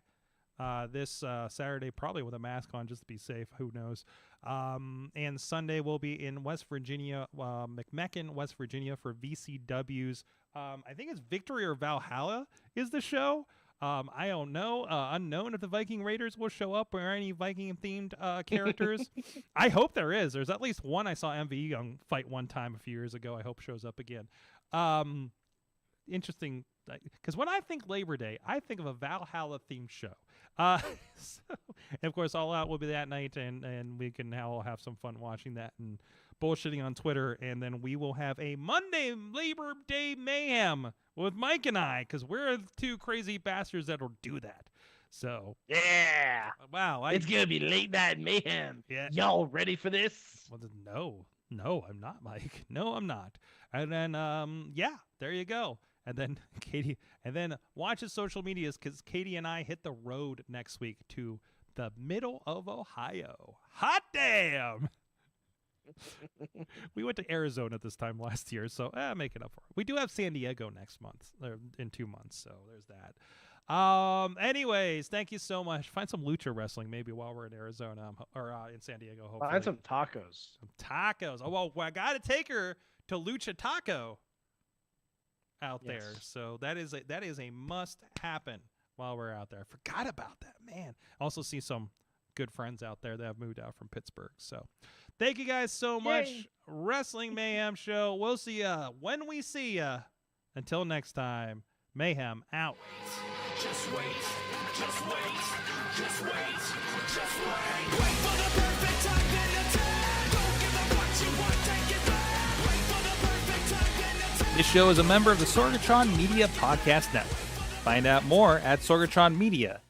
Speaker 2: this Saturday, probably with a mask on just to be safe. Who knows? And Sunday we'll be in West Virginia, McMecken, West Virginia for VCW's. I think it's Victory or Valhalla is the show. I don't know. Unknown if the Viking Raiders will show up or any Viking-themed characters. I hope there is. There's at least one I saw MV Young fight one time a few years ago. I hope shows up again. Interesting, because when I think Labor Day, I think of a Valhalla-themed show. So, and of course, All Out will be that night, and we can all have some fun watching that and bullshitting on Twitter. And then we will have a Monday Labor Day Mayhem with Mike and I, because we're the two crazy bastards that'll do that. So
Speaker 4: Yeah.
Speaker 2: wow,
Speaker 4: It's going to be late night mayhem.
Speaker 2: Yeah.
Speaker 4: Y'all ready for this?
Speaker 2: Well, no, I'm not, Mike. No, I'm not. And then, yeah, there you go. And then Katie, and then watch his social medias, because Katie and I hit the road next week to the middle of Ohio. Hot damn! We went to Arizona this time last year, so make it up for it. We do have San Diego next month, or in 2 months, so there's that. Anyways, thank you so much. Find some lucha wrestling maybe while we're in Arizona or in San Diego. Hopefully,
Speaker 4: Find some tacos.
Speaker 2: Some tacos. Oh well, I gotta take her to Lucha Taco out there. So that is a must happen while we're out there. I forgot about that, man. Also see some good friends out there that have moved out from Pittsburgh. So thank you guys so much.
Speaker 4: Yay.
Speaker 2: Wrestling Mayhem Show. We'll see ya when we see ya. Until next time, Mayhem out.
Speaker 3: Just wait, just wait, just wait, just wait. Wait for the perfect time, then attack. Don't give up what you want, take it back. Wait for the perfect time, then attack.
Speaker 2: This show is a member of the Sorgatron Media Podcast Network. Find out more at sorgatronmedia.com.